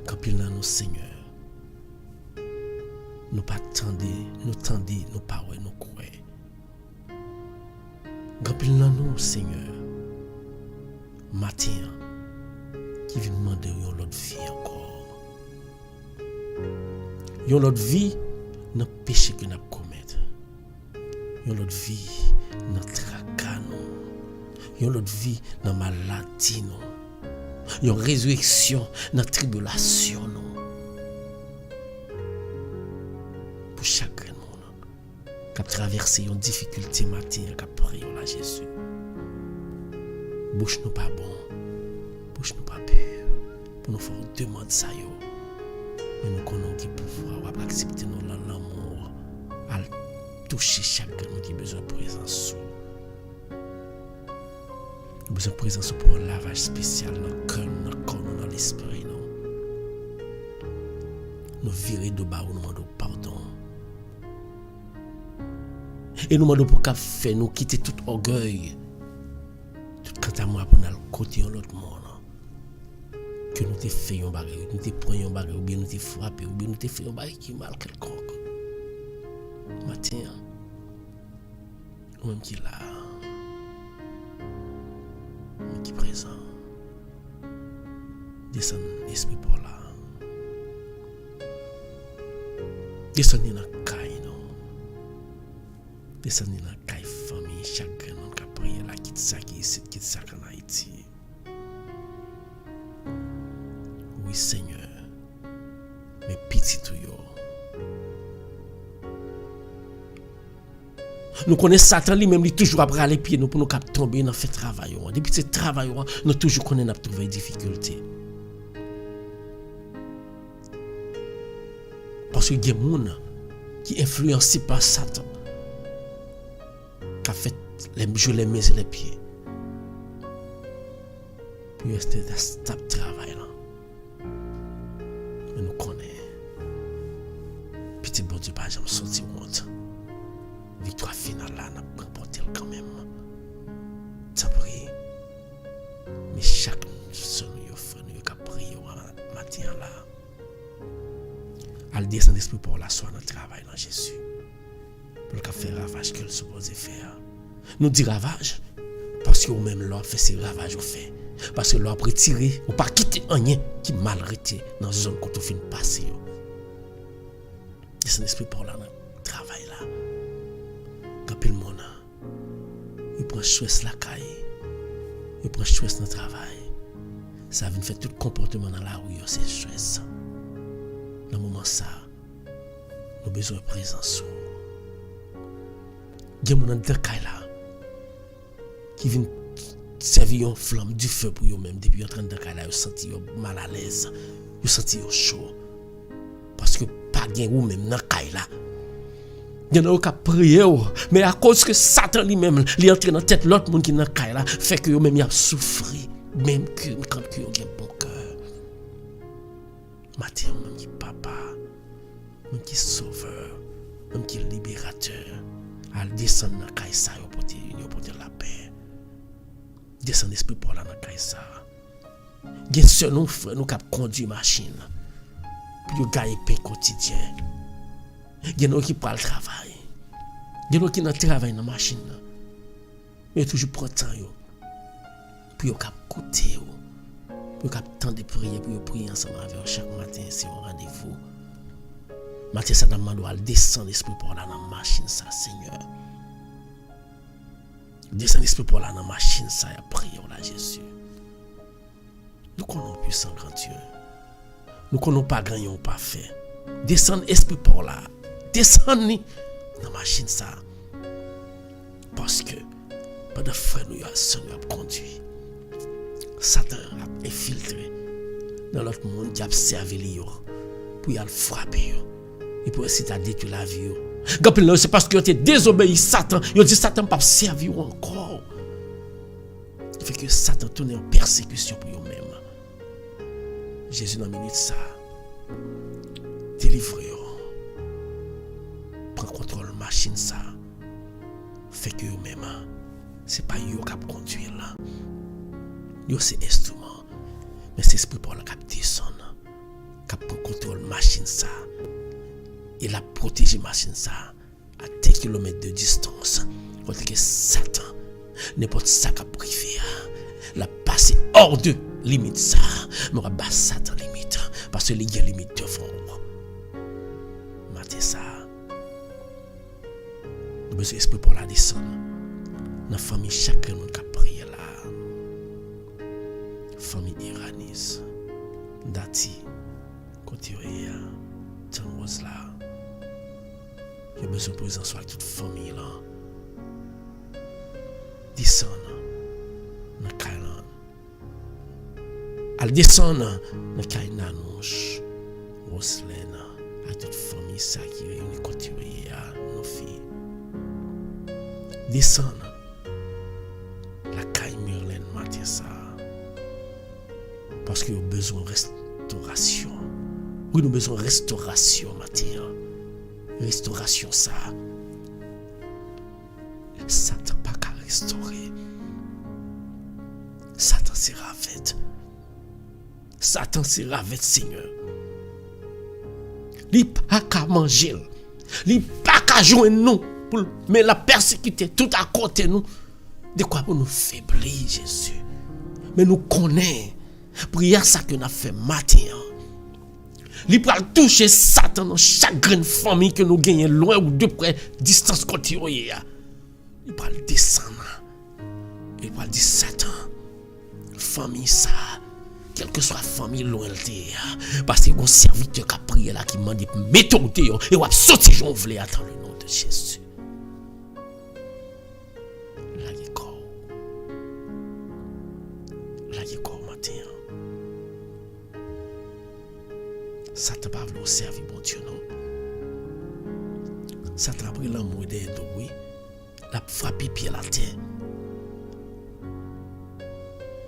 Quand il a nos Seigneur, nous pas tendez, nous pas ouais, nous croyons. Quand il a nous Seigneur, matin, qui vient demander une autre vie encore. Une autre vie dans le péché que nous commettons. Une autre vie dans le tracas. Une autre vie dans la maladie. Une résurrection dans la tribulation. Pour chaque monde qui a traversé une difficulté matin, qui a prié à Jésus. Bouche nous pas bon, bouche nous pas pure. Pour nous faire demander ça yo. Mais nous connaissons qui pouvoir accepter nous l'amour, à toucher chacun qui a besoin de présence. Nous avons besoin de présence pour un lavage spécial dans le cœur, dans le corps, dans l'esprit. Nous virer de bas, nous demandons pardon. Et nous demandons pour qu'à faire nous quitter tout orgueil. Quant à moi, pour nous côté de l'autre monde, que nous te fait un bagage, nous te prenons un bagage, ou bien nous te frappé, ou bien nous te fait un bagage qui mal quelconque. Matin, ou même qui est là, mais qui est présent, descend l'esprit pour là, descend dans la caille, descend dans la caille famille, chacun dans la prière là, quitte ça qui est quitte ça en Haïti. Oui Seigneur, mes petits tuyaux. Nous connaissons Satan lui-même, il toujours après les pieds nous pour nous tomber dans fait travail. Depuis ce travail, nous toujours connaissons trouver des difficultés. Parce que il y a des gens qui influencés par Satan, qui a fait jouer les mains et les pieds. Puis rester dans ce travail là. Mais nous connaissons. Petit bon Dieu, pas jamais sorti honte. Victoire finale là, n'a pas remporté quand même. Ça prie. Mais chaque seul nous frère nous qui prie matin là. Elle descend d'esprit pour la soirée dans le travail dans Jésus. Pour le faire ravage qu'elle suppose faire. Nous dit ravage parce que même l'on fait ces ravages au fait. Parce que l'on a retiré ou pas quitter rien qui mal arrêté dans la zone qu'on fin passer. Descend d'esprit pour là dans le travail là. Quand le monde il prend stress la caille, il prend stress dans le travail. Ça vient faire tout comportement dans la rue, c'est stress. Dans le moment ça, nous avons besoin de présence. Il y a des gens dans le caille là qui viennent servir une flamme du feu pour eux-mêmes. Depuis qu'ils sont en train de caille là, ils sentent mal à l'aise, ils sentent chaud. Parce que pas de ou même dans le caille là. Il y en a qui ont prié, mais à cause que Satan lui-même, il est entré dans la tête de l'autre monde qui est dans le caille là, fait que eux-mêmes ils ont souffert, même quand ils ont un bon cœur. Matin, même qui est papa, même qui est sauveur, même qui est libérateur, à descendre dans la caille ça, pour dire la paix. Descendre l'esprit pour la caille ça. Il y a seul nous frère nous qui conduit machine pour gagner pain quotidien. Il y a qui parlent travail. Il y a qui dans travail dans la machine. Mais toujours prend temps yo. Puis yo cap côté yo. pour qu'on temps de prier, pour prier ensemble avec chaque matin, c'est un rendez-vous. Matin, ça doit descendre l'esprit pour là dans la machine, ça, Seigneur. Descend l'esprit pour là dans la machine, ça, et prier, là, Jésus. Nous connaissons puissant grand Dieu. Nous connaissons pas gagné ou pas fait. Descend l'esprit pour là. Descend dans la machine, ça. Parce que, pendant que frère nous a conduit, Satan a infiltré dans notre monde qui a servi pour y aller frapper. Et pour essayer de détruire la vie. C'est parce que tu as désobéi Satan. Il dit Satan ne peut pas servir encore. Il fait que Satan tourne en persécution pour eux-mêmes. Jésus dans la minute ça. Délivre-eux. Prends contrôle de la machine ça. Fait que eux-mêmes, ce n'est pas eux qui conduisent là. Eux c'est instrument. Mais c'est l'esprit pour la qui descend. Qui prend contrôle de la machine ça. Il a protégé la machine ça à 10 km de distance. Contre que Satan, n'importe ça qu'a privé, l'a passé hors de limite ça. Mais on va Satan limite. Parce que il y a limite devant. Maté ça. Nous besoin d'esprit pour la descendre. Dans la famille, chacun nous a prié là. Famille Iranis, Dati, Kotiria, Tangos là. Il y a besoin de présence avec toute famille là. Descendre dans Kailan. Elle descend dans Kainanouche. Roslène. À toute famille ça qui réunit continuer à nos filles. Descendre. La Kai Merlin matin ça. Parce qu'il y a besoin de restauration. Oui, nous avons besoin de restauration matin. Restauration ça. Satan pas qu'à restaurer. Satan c'est ravette. Satan c'est ravette Seigneur. Il pas qu'à manger. Il pas qu'à jouer nous. Mais la persécuter tout à côté nous. De quoi pour nous faiblir Jésus. Mais nous connaissons. Prière ça que nous avons fait matin. Il peut toucher Satan dans chaque grande famille que nous gagnons loin ou de près, distance côté. Il peut descendre. Il peut dire Satan, famille ça, quelle que soit la famille loin parce qu'il y a un serviteur qui a prié là, qui m'a dit, mettons et on va sortir, j'en voulais attendre le nom de Jésus. Là, il est corps. Là, il est corps matin. Satan pas voulu servir bon Dieu non. Satan a pris l'amour de oui. La frappé pied la terre.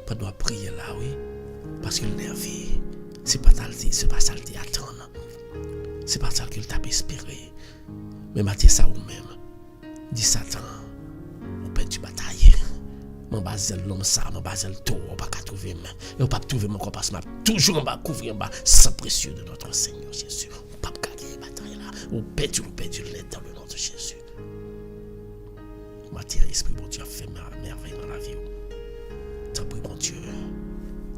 Pas doit prier là oui parce que le nerveux c'est pas ça le attendre. C'est pas ça qu'il t'a espéré. Mais matin ça ou même. Dit Satan, on peut du bataille. Mon basel l'homme ça, mon basel tout, on pas trouver mais on pas trouver mon corps parce que toujours on va couvrir en bas sans précieux de notre Seigneur Jésus. On pas gagner bataille là. On perdu l'aide dans le nom de Jésus. Matière esprit bon Dieu a fait merveille dans la vie. T'as pris bon Dieu.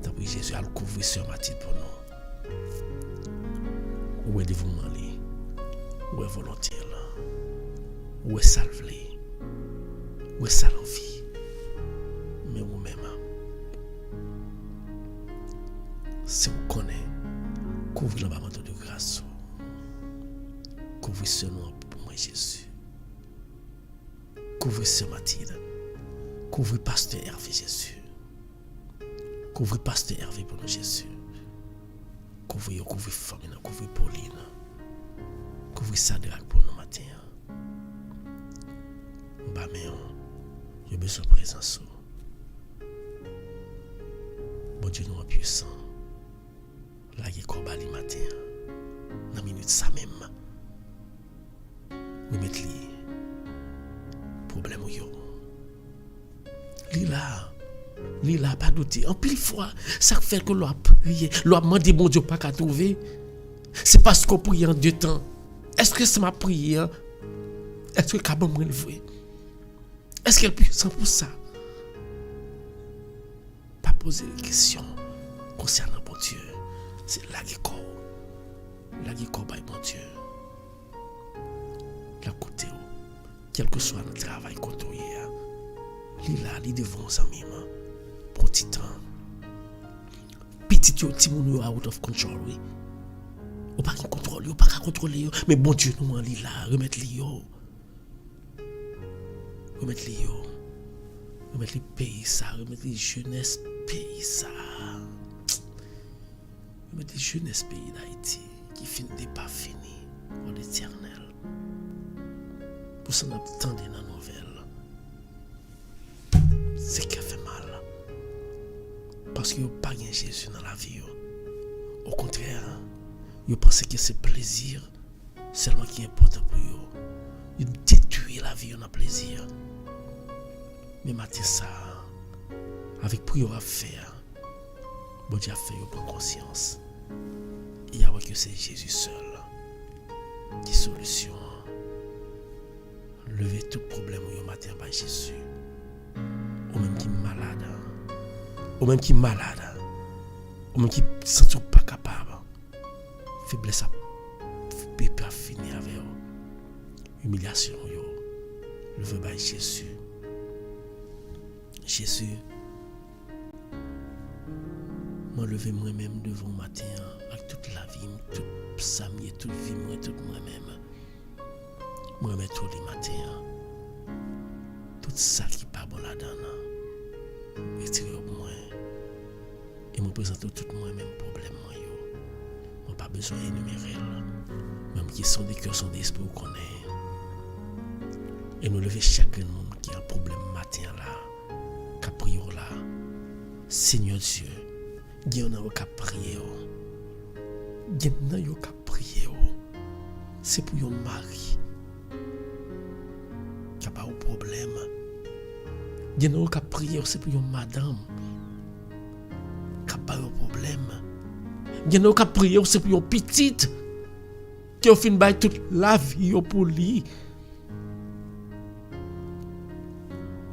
T'as pris Jésus à le couvrir sur Mathilde pour nous. Où est dévouement li? Où est volonté là? Où est salve li? Où est sa l'envie? Mais vous-même, si vous connaissez, couvrez le manteau de grâce. Couvrez ce nom pour moi, Jésus. Couvrez ce Mathilde. Couvrez Pasteur Hervé, Jésus. Couvrez Pasteur Hervé pour nous, Jésus. Couvrez Famine, couvrez Pauline. Couvrez Sadrach pour nous, matin. Bah, mais il y a besoin de présence. Bon Dieu nous est puissant. Là, il y a combat le matin. Dans la minute, ça même. Nous mettons les problèmes. Li là, pas douter. En pile fois, ça fait que l'on a prié. L'on a demandé, bon Dieu, pas qu'à trouver. C'est parce qu'on prie en deux temps. Est-ce que c'est ma prière? Est-ce que Kabam me lever? Est-ce qu'elle est puissante pour ça? Pas poser des questions. concernant bon Dieu, c'est là qui corps. Là qui corps, bon Dieu. La côté, quel que soit notre travail qu'on il là, il devant sa mime. Pour petit temps. Petit yo, petit moun yo out of control, oui. Ou pas qu'on contrôle, ou pas qu'à contrôler, mais bon Dieu nous en li là, remettre li yo. Remettre li yo. Remettre les pays ça, remettre les jeunesse pays ça. Remettre les jeunesse pays d'Haïti qui finit pas fini pour l'éternel. Pour ça on attend dans la nouvelle. C'est qui fait mal. Parce que vous n'avez pas Jésus dans la vie. Au contraire, vous pensez que c'est plaisir seulement qui est important pour vous. Vous détruisez la vie dans le plaisir. Mais matin ça, avec pour vous à faire, bon Dieu a fait vous prendre conscience. Et il y a que c'est Jésus seul qui est solution. Levez tout problème au matin par Jésus. Ou même qui est malade. Ou même qui est malade. Ou même qui ne se sent pas capable. Faiblesse à pas finir avec vous. Humiliation. Levez par Jésus. Jésus. Moi lever moi-même devant matin avec toute la vie, toute samedi, toute vie, moi toute moi-même. Moi mettre tous les matins. Tout ça qui pas bon là-dedans. Retirez moi. Et me présenter tout moi-même problème moi yo. Moi pas besoin d'énumérer. Même qui sont des cœurs, sont des esprits qu'on est. Et nous lever chacun de nous qui a un problème matin là. Qu'a prié là. Seigneur Dieu. Gen nan yo ka prier. Gen nan yo ka prier. C'est pour yon mari. Qui a pas de problème. Gen nan yo ka prier, c'est pour yon madame. Qui a pas de problème. Gen nan yo ka prier, c'est pour yon petite. Qui a fin bay toute la vie pour lui.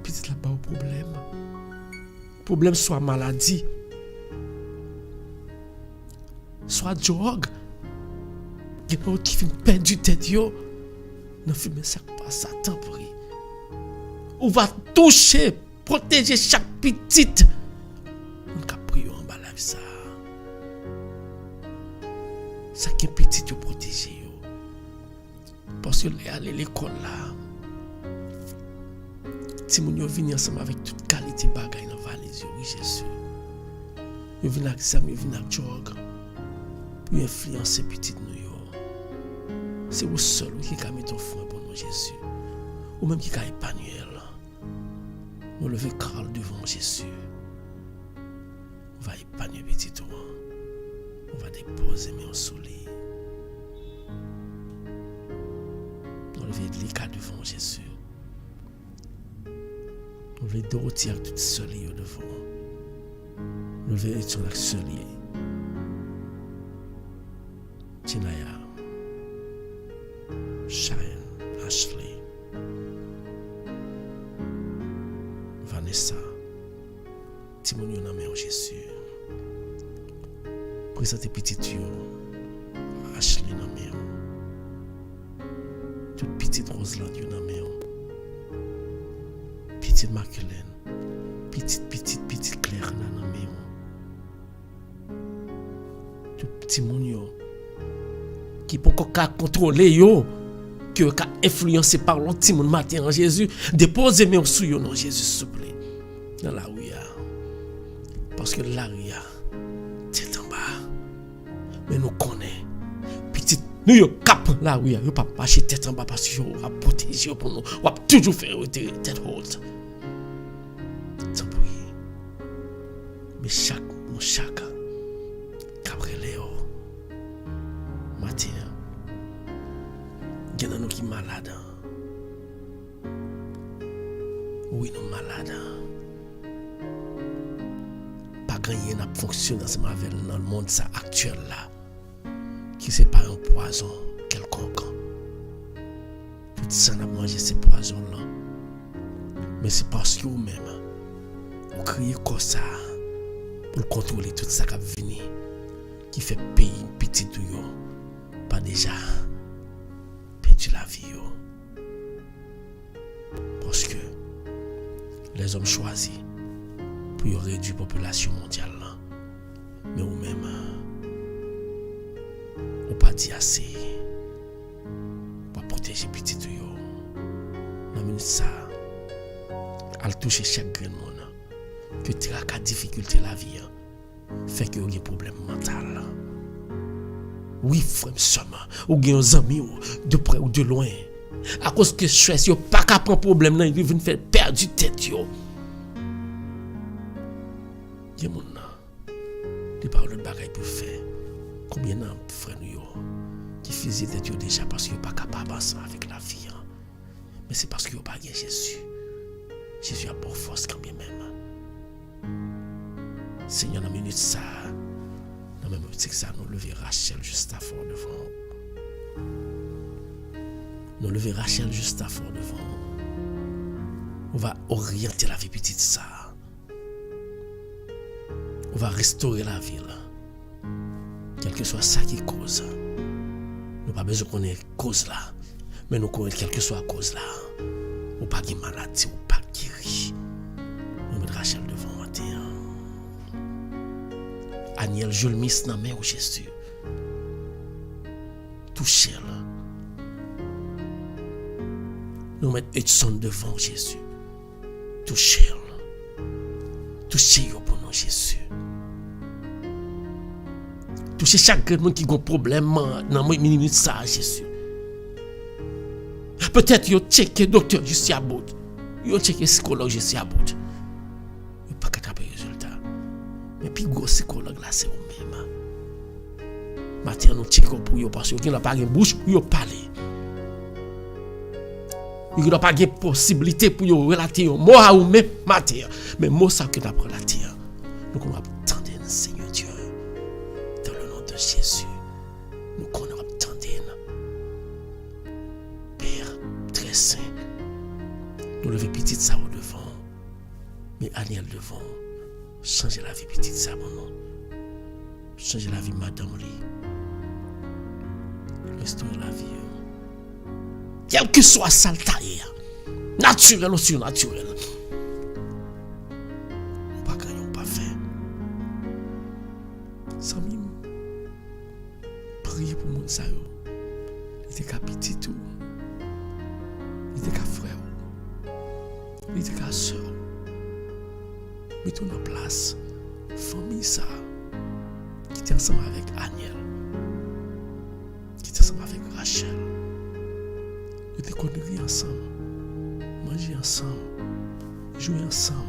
Petite la pas de problème. Problème soit maladie. Soit drogue. Il y a qui fait perdre du tête yo. Ne fume ça pas Satan prie. On va toucher, protéger chaque petite. On va prier en bas la vie ça. Ça qui est petit yo protéger yo. Parce que les aller l'école là. Si moun yo vini ensemble avec toute qualité bagay dans valise yo, oui Jésus. Yo vini avec ça, yo vini avec drogue. Pour influencer petite nous. C'est vous seul qui a mis ton fond pour nous Jésus. Ou même qui a épargné. Nous lever Carl devant Jésus. On va épargner petit toi. On va déposer mais en soleil. Nous lever Lika devant Jésus. Nous lever Dorothy avec toute seule devant. Nous lever Edson avec seule. Tinaya, Shine, Ashley, Vanessa, Timonio na mère Jésus. Présentez petit yo, Ashley na mère. Toute petite Roseland yo na mère. Petite Marcelène, petite Claire na mère. Tout petit Monio. Qui peut contrôler yo, qui peut influencer par l'autre monde matin en Jésus, déposez mes sous yo non Jésus s'il vous plaît. Dans la rue. Parce que la rue c'est en bas. Mais nous connaissons petit nous yo cap la rue, yo pas marcher tête en bas parce que yo a protéger pour nous, on va toujours faire tête haute. Sans bruit. Mais chaque matin, il y a qui malades. Oui, nous malades. Pas gagner n'a fonctionné dans le monde ça actuel là. Qui c'est pas un poison quelconque. Tout ça n'a mangé ces poisons là. Mais c'est parce que vous-même, vous criez comme ça. pour contrôler tout ça qui vient, qui fait payer petit tout yo, pas déjà perdu la vie yo. Parce que les hommes choisis pour réduire la population mondiale là. Mais ou même ou pas dit assez pour protéger petit tout yo. Dans minute ça, al toucher chaque grain monde que tracas difficulté la vie fait que y a problème mental. Oui, frère, seulement ou gen des amis de près ou de loin. À cause que stress yo pas qu'à prendre problème là, ils viennent faire perdre du tête yo. Y'a mon nan. Des paroles de bagaille pour faire. Combien de frères nous yo qui faisaient tête yo déjà parce qu'ils pas capable ensemble avec la vie. Mais c'est parce qu'ils n'ont pas gagné Jésus. Jésus a pour force quand bien même. Seigneur, dans la minute ça, dans la même optique ça, nous lever Rachel juste à fort devant. Nous lever Rachel juste à fort devant. On va orienter la vie petite ça. On va restaurer la ville. Quel que soit ça qui cause. Nous n'avons pas besoin qu'on ait cause là. Mais nous connaissons quelle que soit la cause là. Ou pas de maladie, ou pas guéri. Nous mettons Rachel devant matin. Aniel, je le mis dans la main de Jésus. Touchez-le. Nous mettons Edson devant Jésus. Touchez-le. Touchez-le pour nous, Jésus. Touchez chaque monde qui a un problème dans la minute ça, Jésus. Peut-être yo checké docteur juste à bout. Yo checké psychologue juste à bout. Yo pas capable résultat. Mais puis gros psychologue là c'est au même. Matin nous checké pour yo parce que n'a pas une bouche pour yo parler. Il n'a pas de possibilité pour yo relater un mot à ou même matin. Mais mot ça que n'a pas relaté. Nous qu'on attendre Seigneur Dieu dans le nom de Jésus. Nous qu'on attendre Père Saint, nous lever petite ça au devant, mais Aniel devant, changer la vie petite ça mon nom, changer la vie madame Lee, restaurer la vie, quel que soit ça naturel ou surnaturel, pas gagner ou pas faire, sans même prier pour mon ça yo, il était petit tout. Il était qu'à frère, il était qu'à soeur. Mettons en place, famille ça, qui était ensemble avec Aniel, qui était ensemble avec Rachel. Ils étaient connus ensemble, manger ensemble, jouer ensemble,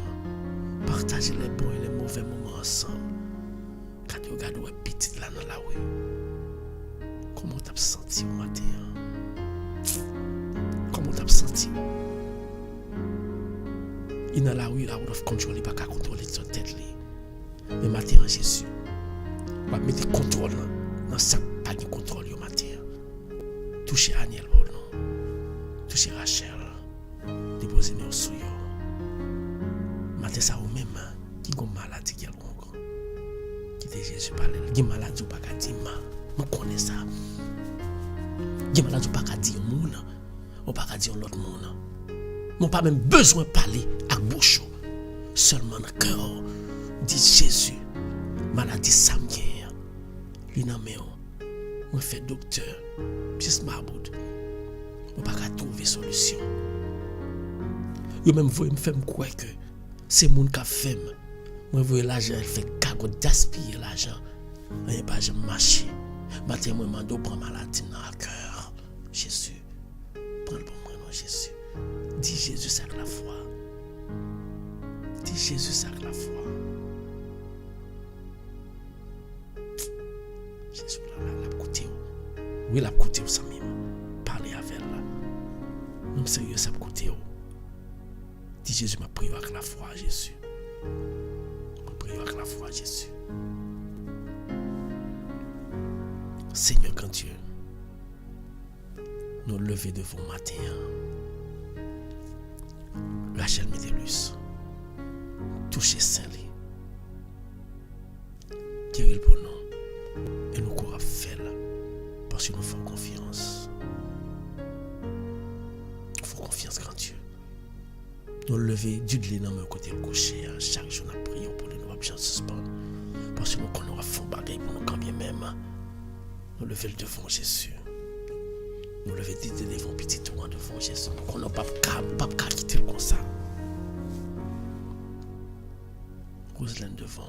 partager les bons et les mauvais moments ensemble. Quand tu regardes où est petite là dans la rue, comment tu as senti au matin? Comment tu as senti? Il dans la rue, la out of control, il ne peut pas contrôler son tête. Mais matin, Jésus, il va mettre contrôle dans sa pas de contrôle au matin. Toucher Aniel, toucher Rachel, déposer mes sous. Matin, ça ou même qui a une maladie qui est longue. Qui est Jésus parle. Il y a une maladie ou pas qu'à dire, je connais ça. Il y a une maladie ou pas qu'à dire, ou pas qu'à dire l'autre monde. Nous pas même besoin de parler à bouche. Seulement dans le cœur. Dit Jésus, maladie ça me vient. Lui n'a mais on fait docteur. Juste marbout. On pas qu'à trouver solution. Yo même vous me fait me croire que c'est mon qui fait. Moi voyez l'argent, elle fait cagot gaspiller l'argent. Rien pas jamais marcher. Matin moi mando prend maladie dans le cœur. Jésus, prends le bon moi non Jésus. Dis Jésus ça la foi. Dis Jésus ça la foi. Jésus l'a côté. Oui, l'a côté ça même. Parler avec elle. Même sérieux ça côté. Dis Jésus m'a prié avec la foi Jésus. M'a prié avec la foi Jésus. Seigneur quand Dieu nous lever devant matin. Rachel Métellus, toucher Saint-Lit. guérir pour nous. Et nous courons faire parce que nous faisons confiance. Nous faisons confiance, grand Dieu. Nous lever du de dans le côté le coucher. Chaque jour, nous prions pour nous, nous ne pouvons suspendre. Parce que nous connaissons fond bagaille pour nous quand bien même. Nous lever devant Jésus. Nous lever devant petit tour devant Jésus. Nous ne pouvons pas quitter le comme ça. Roselaine devant.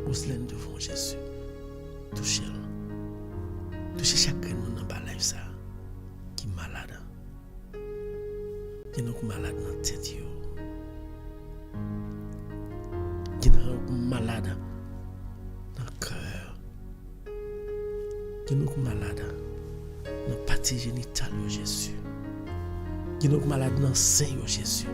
Roselaine devant Jésus. Touchez-le. Touchez chacun de nous dans la life ça. Qui est malade. Qui est malade dans la tête. Qui est malade dans le cœur. Qui est malade dans la partie génitale de Jésus. Qui est malade dans le sein de Jésus.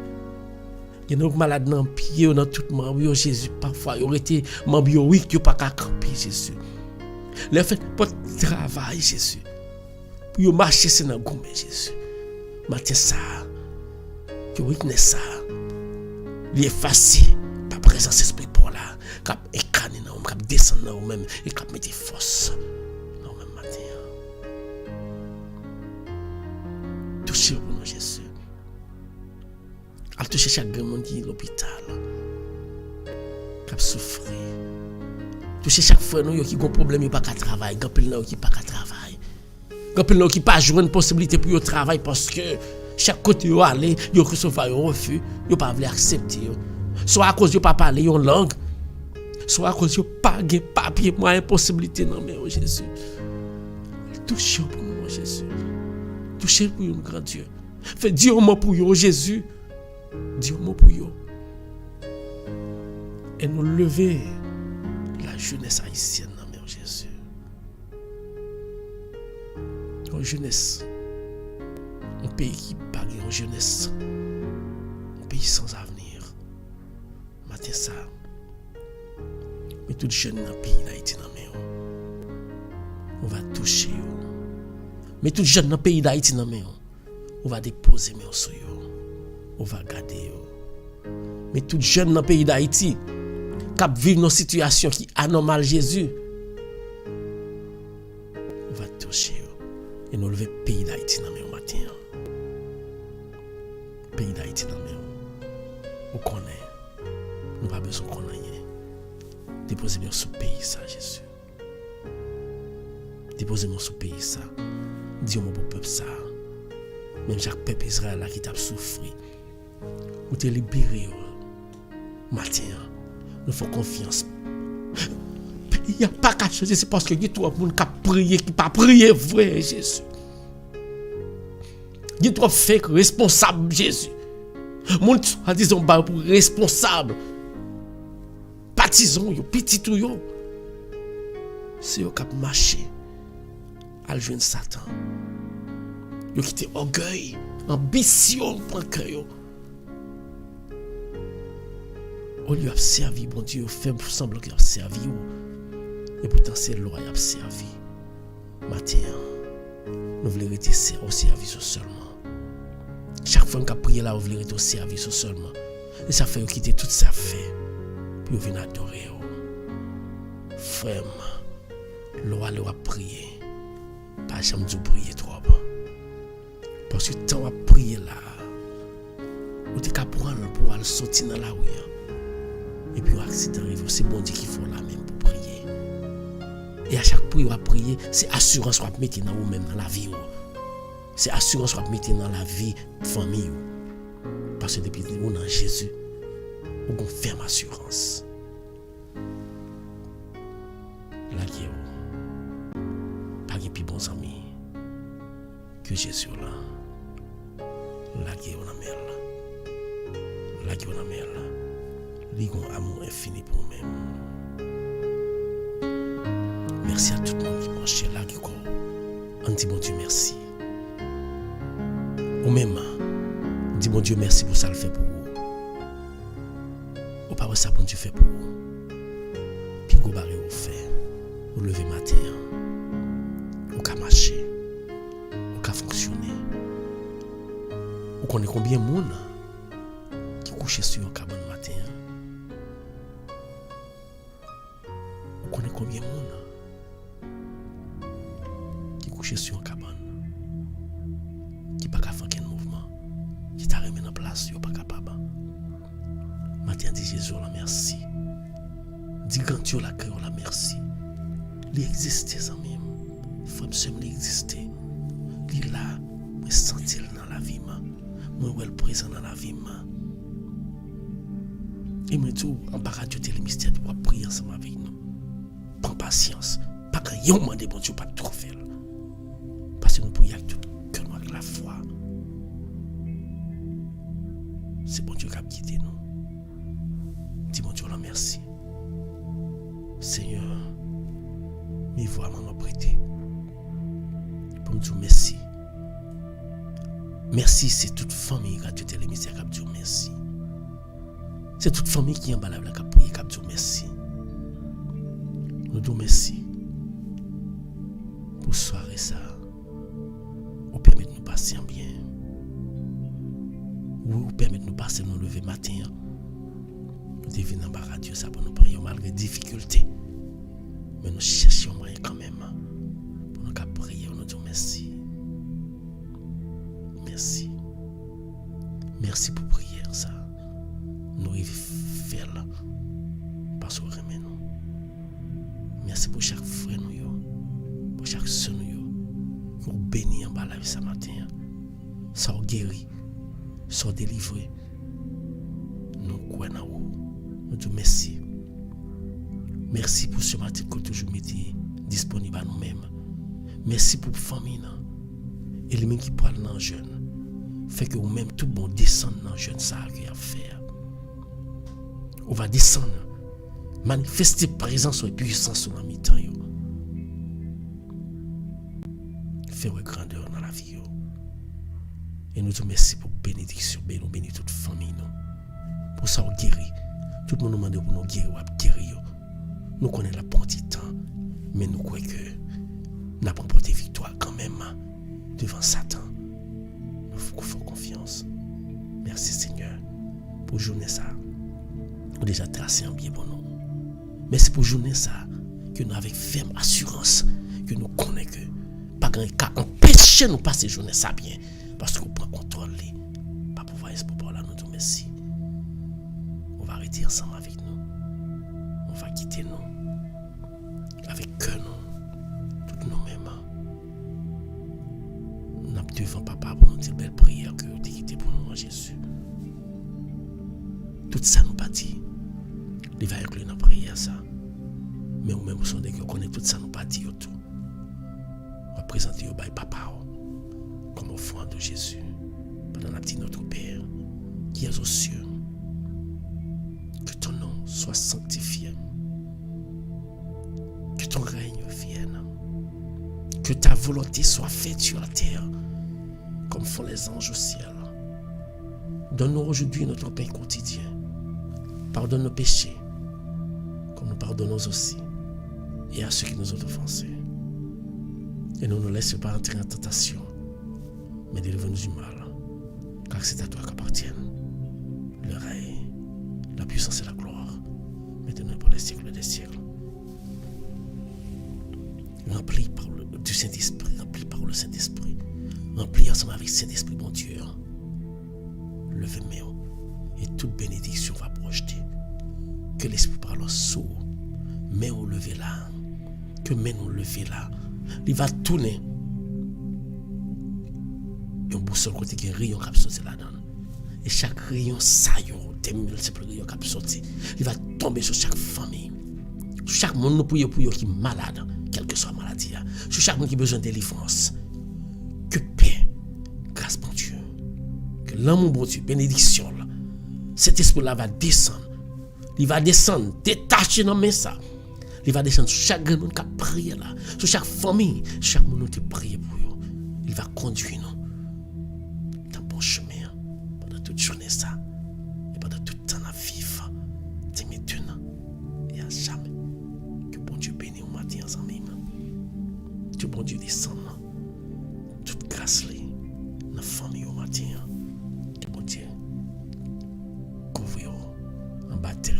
Qui est malade dans le pied, dans tout le membre Jésus. Parfois, il aurait été membre oui, qui n'a pas qu'à camper Jésus. Le fait pour travail Jésus. Pour marcher c'est dans gomme Jésus. Matin ça. Que weakness ça. Il est facile par présence esprit pour là. Cap écraner dans cap descendre dans même et cap mettre force dans même matin. Touchez pour nous Jésus. Al toucher chaque monde qui est à l'hôpital. Cap souffrir. Toucher chaque frère nous qui a un problème, il pas qu'à travailler, gampil nan qui pas qu'à travailler. Gampil nan qui pas jouer une possibilité pour travailler parce que chaque côté yo aller, yo recevoir un refus, yo pas vouloir accepter. Soit à cause yo pas parler une langue, soit à cause yo pas gen papier, moi impossibilité non mais Jésus. Touchez pour nous Jésus. Touchez pour nous grand Dieu. Fais dire mot pour yo Jésus. Dis mot pour yo. Et nous lever la jeunesse haïtienne dans mon Jésus. Une jeunesse. Un pays qui parle en jeunesse. Un pays sans avenir. Matin ça. Mais tout jeune dans le pays d'Haïti dans on va toucher yo. Mais tout jeune dans le pays d'Haïti dans on va déposer mes sur yo. On va garder yo. Mais tout jeune dans le pays d'Haïti qui vivent dans une situation qui est anormale Jésus, on va toucher et nous lever le pays d'Haïti dans le matin. Le pays d'Haïti dans le on connaît. Nous pas besoin de connaître. Déposez-moi sur le pays ça Jésus. Déposez-moi sur le pays ça. Dis-moi pour le peuple ça. Même chaque peuple Israël qui t'a souffert. Ou te libéré matin. Nous faisons confiance. Il n'y a pas qu'à changer, c'est parce que il y a trop de monde qui a prié, qui pas prié vrai Jésus. Il y a trop de fake responsable Jésus. Moun soit disons ba pour responsable. Partisan yo, petit tout yo. C'est yo qui marché à joindre Satan. Yo qui orgueil, ambition pour cœur yo. On lui a servi, bon Dieu, fait semblant qu'il a servi. Et pourtant, c'est loi qui a servi. Matin, nous voulons rester au service seulement. Chaque fois qu'on a prié là, nous voulons rester au service seulement. Et ça fait quitter tout ça fait. Puis on vient adorer. Frère, loi a prié. Pas jamais dû prier trop. Parce que tant à prier là, on est capable pour aller sortir dans la rue. Et puis, l'accident arrive, c'est bon Dieu qu'il faut la même pour prier. Et à chaque prière, on va prier, c'est assurance qu'on va mettre dans vous-même, dans la vie. C'est assurance qu'on va mettre dans la vie de famille. Parce que depuis que nous sommes en Jésus, on a une ferme assurance. La guerre, pas de plus bons amis que Jésus là. La guerre, on a mer là. La guerre, on a mer là. Lui a un amour infini pour nous-mêmes. Merci à tout le monde qui marche là, qui croit. On dit bon Dieu merci. Ou même, dit bon Dieu merci pour ça le fait pour vous. Ou pas ça bon Dieu fait pour vous. Puis vous barrez au fait. Vous levez matin. Vous pouvez marcher. Vous pouvez fonctionner. Vous connaissez combien de monde qui couche sur un cabane matin. combien de monde qui couche sur une cabane, qui pas capable de faire un mouvement, qui t'a remis en place, qui pas capable. Matin dit Jésus la merci. Dit quand Dieu la créé la merci. Il existe ça même. Frère il existe. Il là, moi sentir dans la vie moi elle présent dans la vie et moi tout en radio télé mystère pour prier ensemble avec nous. Prends patience. Pas quand yon demande bon Dieu pas trop faire. Parce que nous prions avec tout cœur avec la foi. C'est bon Dieu qui a quitté nous. Dis bon Dieu la merci. Seigneur, mes voix m'ont prêté. Pour me dire merci. Merci, c'est toute famille qui a dit les mystères qui a dit merci. C'est toute famille qui est en bas qui a prié qui a dit merci. Nous disons merci pour soirée ça. Vous permet de nous passer en bien. Vous permet de nous passer nous lever matin. Nous devons en bas radio ça pour nous prier malgré difficultés. Mais nous cherchons moyen quand même pour nous prier. Nous disons merci. Merci. Merci pour prière ça. Nous faire là parce que remet nous. Merci pour chaque frère nous pour chaque soeur nous pour bénir en bas la vie ce matin. Ça guéri, ça délivré. Nous croyons en vous. Nous disons merci. Merci pour ce matin que toujours mettez disponible à nous-mêmes. Merci pour la famille. Et les mêmes qui parlent dans le jeune. Fait que vous-même tout bon descendre dans le jeune ça qu'il y a à faire. On va descendre. Manifester présence et puissance sur la mi-temps. Faire une grandeur dans la vie. Et nous disons merci pour bénédiction. Nous bénissons toute famille. Pour ça, on guérit. Tout le monde nous demande pour nous guérir. Nous connaissons la bonté temps. Mais nous croyons que nous avons porté victoire quand même devant Satan. Nous faisons confiance. Merci Seigneur pour journée ça. Nous déjà tracé un bien pour nous. Merci pour journée ça que nous avec ferme assurance que nous connaissons que pas grand cas empêcher nous passer journée ça bien parce qu'on prend contrôle pas pouvoir pour là nous disons merci. On va arrêter ensemble avec nous. On va quitter nous avec cœur nous toutes nous-mêmes. Nous avons devant papa pour nous dire belle prière que vous avez quitté pour nous en Jésus. Tout ça nous pas dit. Il va inclure dans la prière ça. Mais nous-mêmes nous sommes des gens qui connaissent tout ça nous pas dit tout. On va présenter au bail papa comme offrande de Jésus pendant la petite notre Père qui est aux cieux. Que ton nom soit sanctifié. Que ton règne vienne. Que ta volonté soit faite sur la terre comme font les anges au ciel. Donne-nous aujourd'hui notre pain quotidien. Pardonne nos péchés comme nous pardonnons aussi et à ceux qui nous ont offensés. Et ne nous laisse pas entrer en tentation, mais délivre-nous du mal, car c'est à toi qu'appartiennent le règne, la puissance et la gloire, maintenant pour les siècles des siècles. Remplis par du Saint-Esprit, remplis par le Saint-Esprit, remplis ensemble avec Saint-Esprit, mon Dieu. Levez-moi et toute bénédiction va projeter. Que l'Esprit parle sourd, mais on lever là, que mais nous lever là, il va tourner. Et on bouge sur le côté qui est un rayon qui a sorti là-dedans. Et chaque rayon, ça y est, des multiples rayons qui a sorti. Il va tomber sur chaque famille. Sur chaque monde, nous prions pour eux qui est malade, quelle que soit la maladie. Sur chaque monde qui a besoin de délivrance. Que paix, grâce mon Dieu. Que l'amour bon Dieu, bénédiction, là, cet esprit-là va descendre. Il va descendre, détaché dans mes ça. Il va descendre sur chaque monde qui a prié là. Sur chaque famille, chaque monde qui a prié pour eux. Il va conduire nous dans le bon chemin pendant toute journée ça. Et pendant tout le temps à vivre. C'est maintenant et à jamais. Que bon Dieu bénisse au matin ensemble. Que bon Dieu descende. Toute grâce là dans la famille au matin. Que bon Dieu couvre en bas de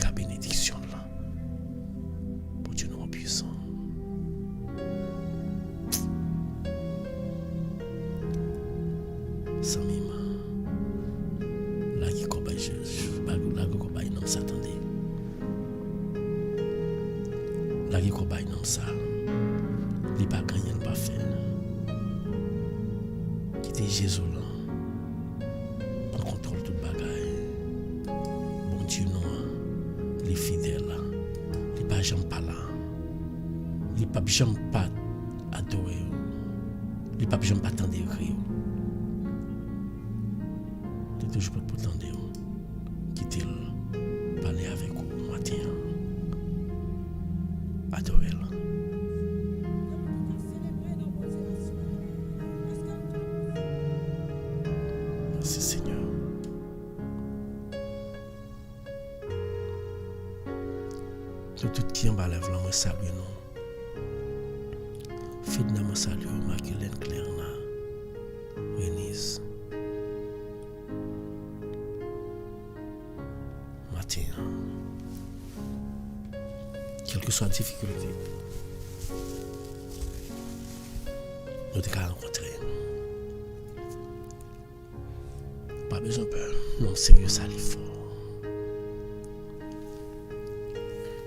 la bénédiction là. La combat non s'attendait. La combat non ça. Il pas gagné pas fait. Quitter Jésus là. On contrôle toute bagaille. Bon Dieu non, les fidèles là. Il pas jamais pas là. Il pas jamais pas adorer. Il pas jamais pas attendre rire. Il toujours pas pour attendre. Quitter parler avec vous matin. Adorer. Merci Seigneur. Tout qui en bas lève là, moi salue nous. Fidna moi salue, Maculène Clairna, Venise. Matin. Quelle que soit la difficulté, nous devons rencontrer. Pas besoin de peur. Non, sérieux, ça l'est fort.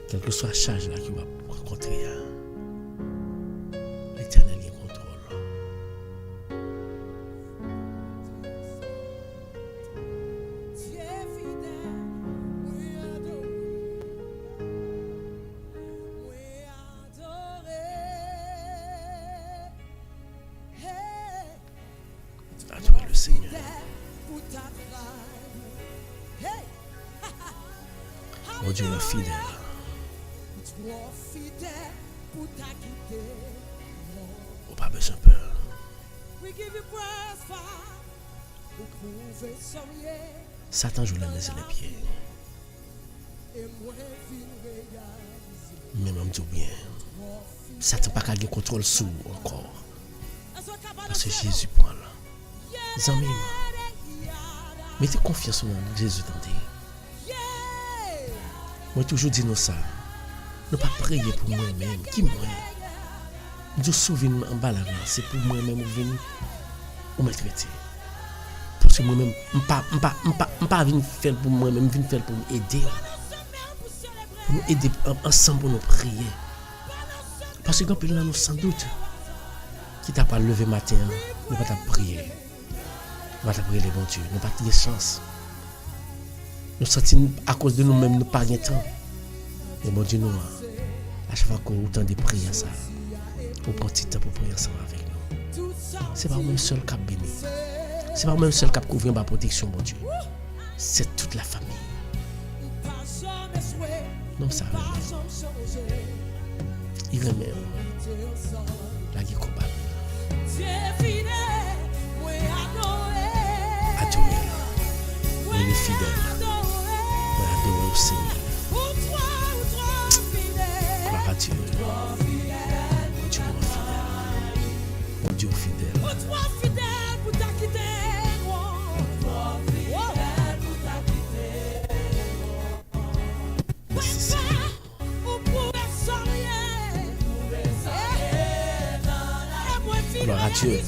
Quelle que soit la charge là qu'il va rencontrer, l'Éternel y contrôle. Adorez le Seigneur. Mon Dieu est fidèle. Oh, pas besoin de peur. Satan joue la main sur les pieds. Mais même tout bien. Satan n'a pas de contrôle sur encore. Parce que Jésus prend là. Les amis, mettez confiance en Jésus dans Dieu. Moi toujours dis nous ça. Ne pas prier pour moi-même. Qui moi? Dieu souviens en bas là, c'est pour moi-même ou venir ou me traiter. Parce que moi-même, je pas venir faire pour moi-même, je viens faire pour m'aider. Pour nous aider ensemble pour nous prier. Parce que quand nous sans doute, qui t'a pas levé matin, nous pas prier. Nous pas prier les bons Dieu, nous pas de chance. Nous sentons à cause de nous-mêmes, nous pas de temps. Mais bon Dieu, nous, à chaque fois qu'on entend des prières, ça, pour prendre petit temps pour prier ensemble avec nous. Ce n'est pas même seul cap béni. Ce n'est pas même seul cap couvrir ma protection, mon Dieu. C'est toute la famille. Non, ça va. Il est même. La guerre combat. Adorez. Il est fidèle. Adorez au Seigneur. Gloire à Dieu. Mon Dieu fidèle. Mon Dieu fidèle. Merci Seigneur. Gloire à Dieu.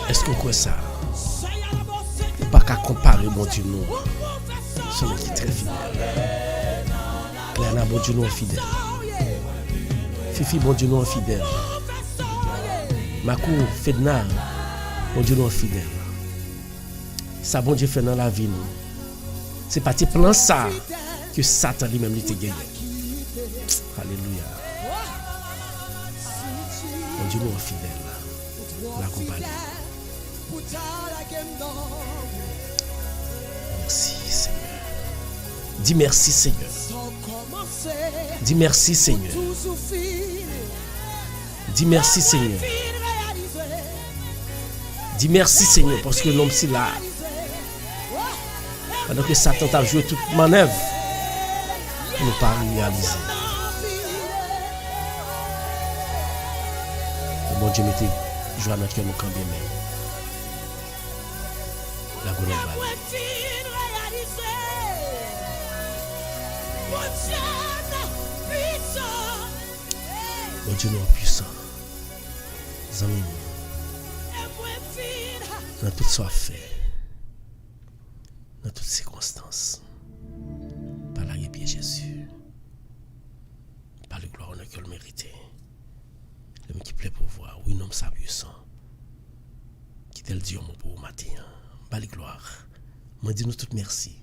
Est-ce que vous croyez ça? Pas qu'à comparer, mon Dieu, nous. Celui qui est très fidèle. Claire, bon Dieu, nous est fidèle. Fifi, bon Dieu, nous est fidèle. Makou, Fedna, bon Dieu, nous est fidèle. Ça, bon Dieu, fait dans la vie, nous. C'est pas tes plans ça que Satan lui-même lui te gagné. Alléluia. Mon Dieu, nous est fidèle. La compagnie. Merci Seigneur. Dis merci Seigneur. Dis merci Seigneur. Dis merci Seigneur. Dis merci Seigneur parce que l'homme c'est là. Pendant que Satan t'a joué toute manœuvre, nous pas réaliser. Mon Dieu mettez Joie dans cœur nous quand bien même. La gloire va. Bon Dieu nous puissant. Amis, dans tout ce fait, dans toutes circonstances, par la pied Jésus, par la gloire que le mérité, l'homme qui plaît pour voir, oui, non, ça puissant, qui tel Dieu mon pour matin, par la gloire, moi dis nous tout merci,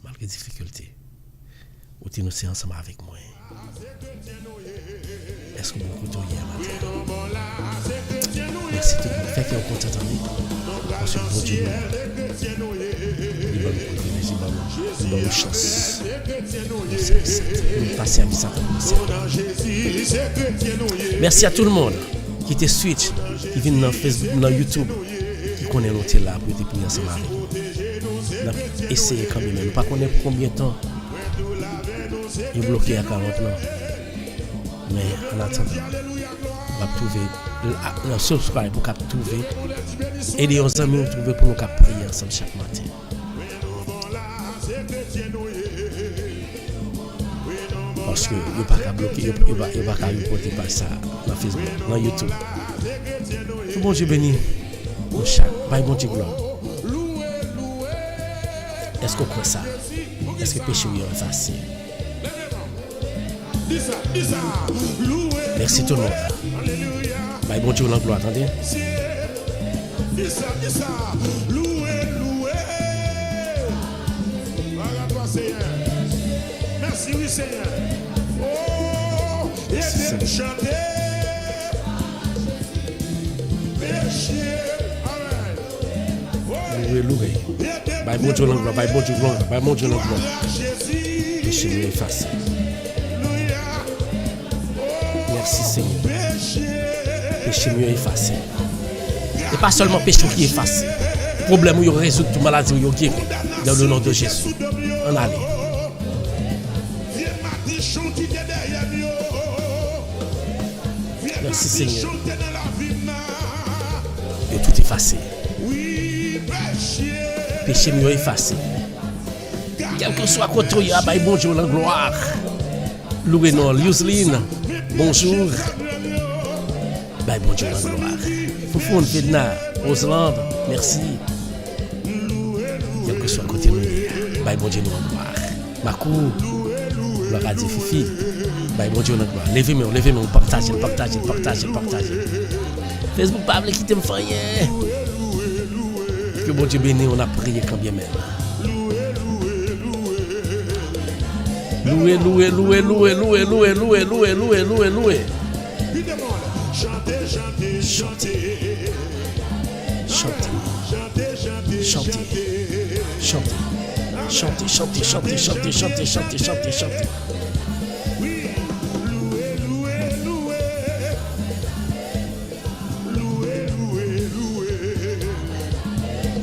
malgré les difficultés, ou tu nous c'est ensemble avec moi. Est-ce que vous m'écoutez hier matin? Merci tout le monde. Fait qu'on est content de nous. Parce que bon Dieu, il va nous privilégier, il va nous chance. Nous passer à vie Satan. Merci à tout le monde qui était switch, qui vient dans Facebook, dans YouTube, qui connaît l'hôtel là pour être prier ensemble avec nous. Essayez quand même. Nous ne pas connaître combien de temps il est bloqué à 40 ans. Mais en attendant, on va trouver un subscribe pour trouver et les amis nous trouver pour nous prier ensemble chaque matin. Parce que il pas qu'à bloquer, il va qu'à reporter par ça dans Facebook, dans YouTube. Tout bon Dieu béni. Nous chaque, bye bon Dieu gloire. Est-ce qu'on croit ça? Est-ce que péché est facile? Merci tout le monde. Bye bon Dieu, gloire, attendez. Merci, oui, Seigneur. Oh, et chanter. Loué. Bye bon Dieu, gloire, bye bon Dieu, gloire, bye bon Dieu, gloire. Péché est facile. Merci Seigneur. Péché mieux effacé. Et pas seulement péché qui est effacé. Problème où il résout toute maladie où il guérit. Dans le nom de Jésus. En allez. Merci Seigneur. Et tout effacé. Péché mieux effacé. Quel que soit côté, il y a bon Dieu la gloire. Loué non, Yuseline. Bonjour. Bye bon Dieu la gloire. Foufoune, Fedna, Roselande, merci. Quel que soit côté nous, bye bon Dieu la gloire. Makou, gloire à Dieu Fifi. Bye bon Dieu la gloire. Levez-moi, partagez. Facebook pas veut quitter me faire rien. Que bon Dieu béni, on a prié quand bien même. Loué. Chantez.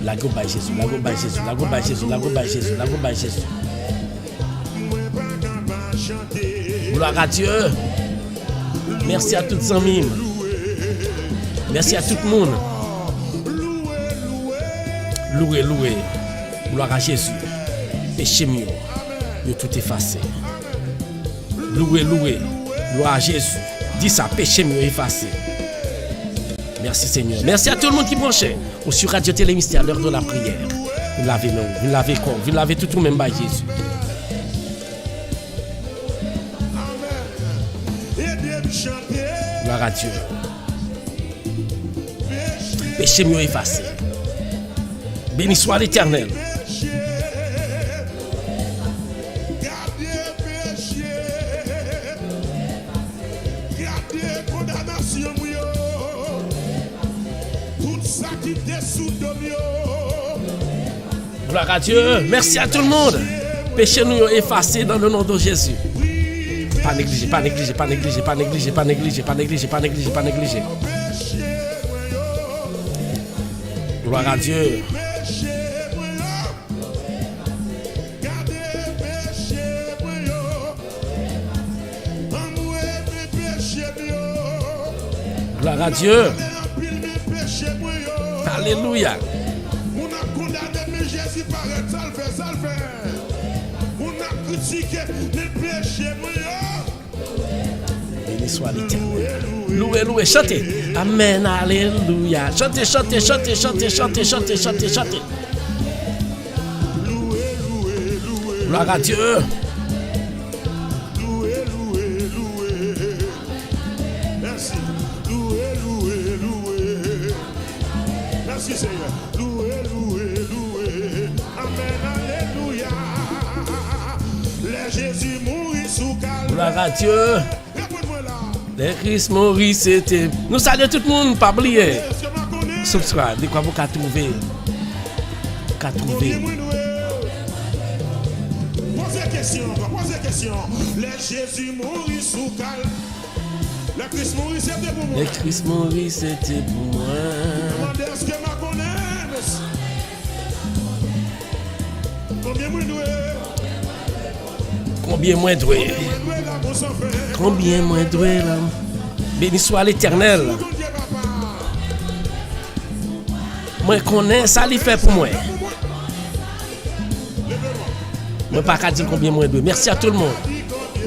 La go by Jésus. Gloire à Dieu. Merci à toutes les amis. Merci à tout le monde. Loué. Gloire à Jésus. Péché mieux. De tout effacé. Loué. Gloire à Jésus. Dis ça, péché mieux effacé. Merci Seigneur. Merci à tout le monde qui branchait. Ou sur Radio Télé Mystère, l'heure de la prière. Vous l'avez non. Vous l'avez quoi? Vous l'avez tout même by Jésus. Gloire à Dieu. Péché mieux effacé. Béni soit l'Éternel. Gloire à Dieu. Merci à tout le monde. Péché nous effacé dans le nom de Jésus. Pas négliger. Gloire à Dieu. Gloire à Dieu. Alléluia. On a condamné, mais Jésus paraît, ça le fait. On a critiqué les péchés, Béni soit l'Éternel. Louez, chantez. Amen, alléluia. Chantez. Gloire à Dieu. Merci. Merci Seigneur. Louez. Amen, alléluia. Les Jésus mourit sous calme. Gloire à Dieu. Les Christ mourit, c'était. Nous saluons tout le monde, pas oublier. Subscribe, de quoi vous trouver. Posez question. Les Jésus mourit sous calme. Les Christ mourit, c'était pour moi. Les Christ mourit, c'était pour moi. Demandez est-ce que ma connaît. Combien moins doué. Combien moins doué là. Béni soit l'Éternel. Moi connais ça lui fait pour moi. Moi pas qu'à dire combien moins doué. Merci à tout le monde.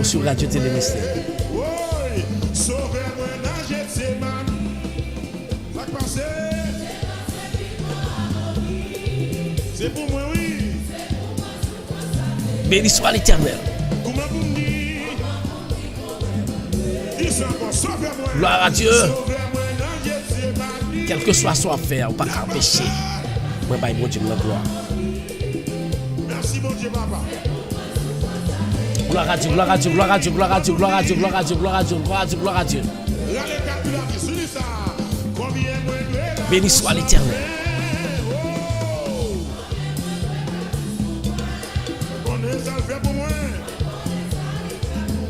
Sur Radio Télémystère. C'est pour moi, oui. Béni soit l'Éternel. Gloire à Dieu. Quel que soit son affaire, on ne peut pas empêcher. Moi, je bon Dieu, la gloire. Merci, mon Dieu, papa. Gloire à Dieu. Béni soit l'Éternel.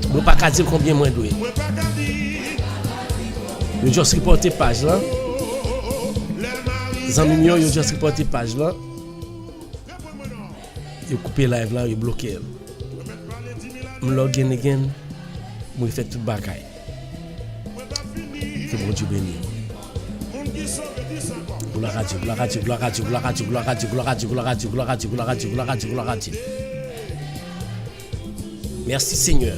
Je ne peux pas dire combien moins doué. Je vais juste reporter page là. Les amis, je vais juste reporter page là. Je couper live là, je bloqué. Je log in again. Je fais tout bagaille. Que bon Dieu béni. Gloire à Dieu. Merci Seigneur.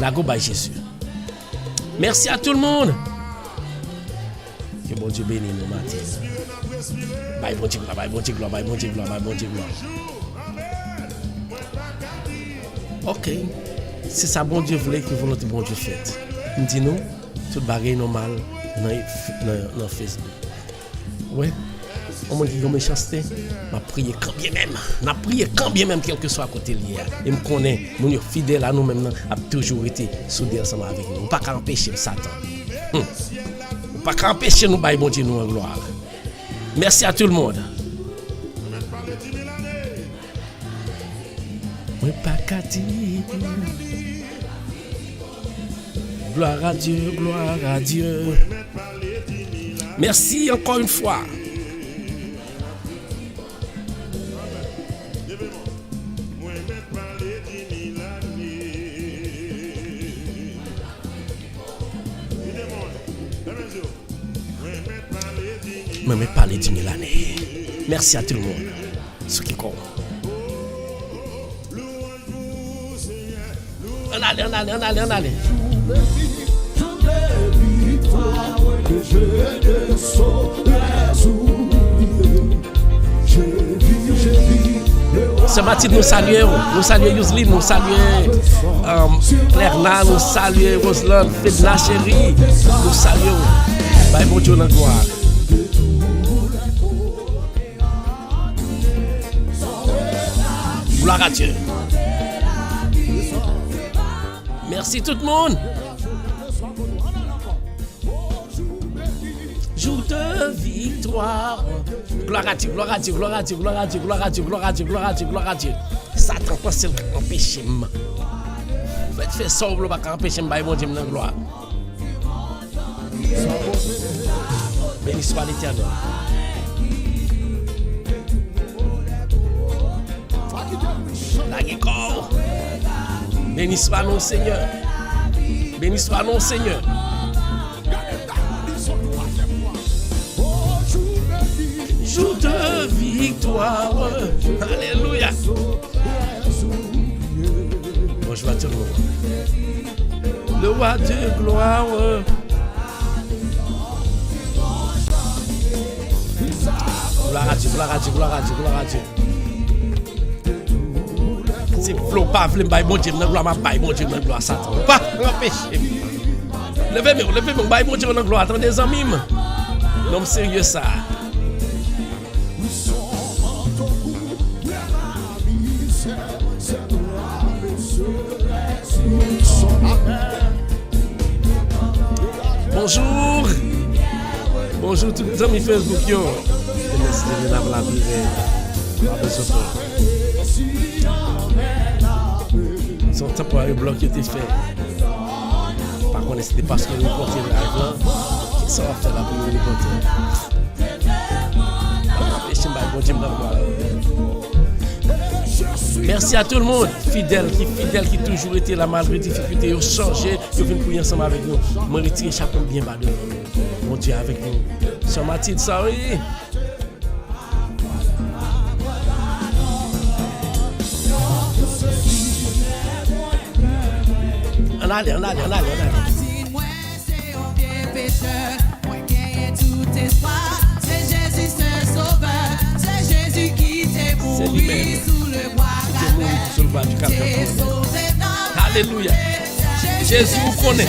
La go by Jésus. Merci à tout le monde. Que bon Dieu bénisse nous matin. Bye bon Dieu gloire. Ok. C'est ça bon Dieu voulait que volonté bon Dieu fait. Nous dit nous tout bagaille normal dans Facebook. Ouais. On m'a dit que méchanceté, m'a prié quand bien même quel que soit à côté lié. Et me connaît, nous fidèles à nous-mêmes a toujours été soudés ensemble avec nous. On pas qu'à empêcher Satan. On pas qu'à empêcher nous bailler bon Dieu nous en gloire. Merci à tout le monde. On pas qu'à dire. Gloire à Dieu. Merci encore une fois. Je ne parler 10 000 années. Merci à tout le monde. Ce qui compte. On allait. Ce matin, nous saluons Yusline, nous saluons Lerna, nous saluons Roslan, Fedna chérie, nous saluons. Bye, bon Dieu, la gloire. Gloire à Dieu. Merci tout le monde. Jour de victoire. Gloire à Dieu. Satan pense qu'il empêche moi. Faites faire sauve, pas empêcher moi, bon Dieu, dans gloire. Béni soit l'Éternel. corps. Béni soit non Seigneur. Béni soit non Seigneur. Jour de victoire. Alléluia. Bonjour à tout le monde. Le roi de gloire. Gloire à Dieu, gloire à Dieu, gloire à Dieu, gloire à Dieu. Si flow pas vle m'bay bon Dieu, dans gloire m'a bay bon Dieu dans gloire Satan. Pas empêcher. Levez-moi, bay bon Dieu dans gloire. Attendez amis. Non sérieux ça. Bonjour. Bonjour tous les amis Facebook yo. Son temporaire bloc qui était fait. Par contre, c'était parce que nous portions l'argent. Qu'est-ce qu'on va faire là pour nous porter? Merci à tout le monde, fidèle qui toujours été là malgré les difficultés, ils ont changé, ils viennent prier ensemble avec nous. Je me retire chaque bien bas de nous. Mon Dieu avec nous. Sur Mathilde, ça oui. On allait. C'est lui-même. Sur le bois du Calvaire. Alléluia. Jésus vous connaît.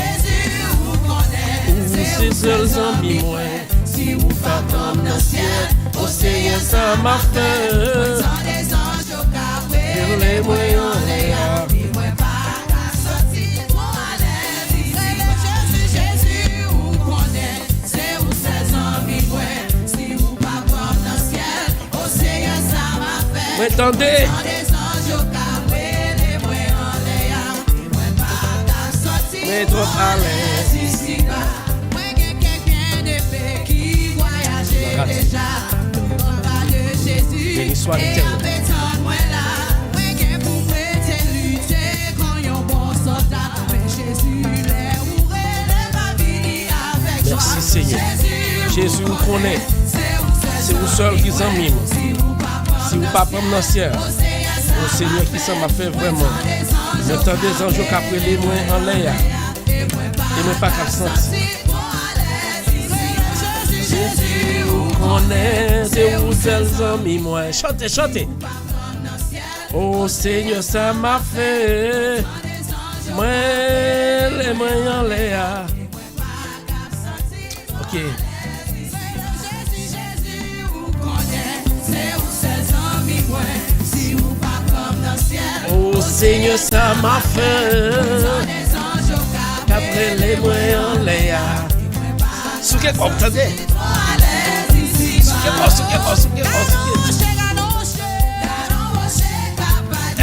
Vous c'est seuls amis moi. Si vous t'attendez dans le ciel, au Seigneur ça m'a fait. Les moyens Jésus vous connaît. C'est vous seuls amis moi. Si vous t'attendez dans le ciel, au Seigneur ça m'a fait. Attendez. Mais trop à l'aise ici. Béni soit l'Éternel. Merci Seigneur. Jésus vous connaît. C'est vous seul qui en mime. Si vous pas prendre dans le ciel, le Seigneur qui s'en m'a fait vraiment. J'entends des anges qui après les moins en l'air. Et même pas qu'à sentir. Jésus vous connaît, c'est vous seuls amis moi. Chantez. Oh Seigneur, ça m'a fait. Moi, les mains en l'air. Ok. Oh Seigneur, ça m'a fait. Après les moyens en l'air. Sous quel quoi, vous entendez? Sous quel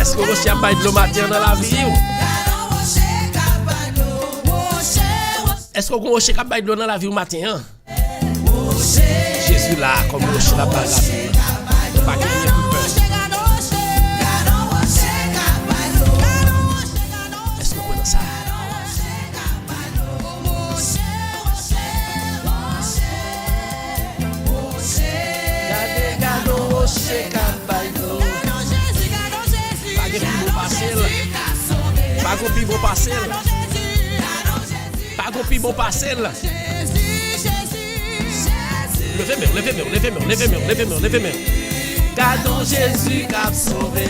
Est-ce que vous avez de l'eau matin dans la vie? Est-ce que vous avez de l'eau dans la vie au matin? Jésus là, comme vous avez la base. Pas qu'il y ait plus peur. Est-ce que vous connaissez ça? Pas qu'on pi bon passer là. Pas qu'on pi bon passer là. Levez-moi. Gardons Jésus qui a sauvé.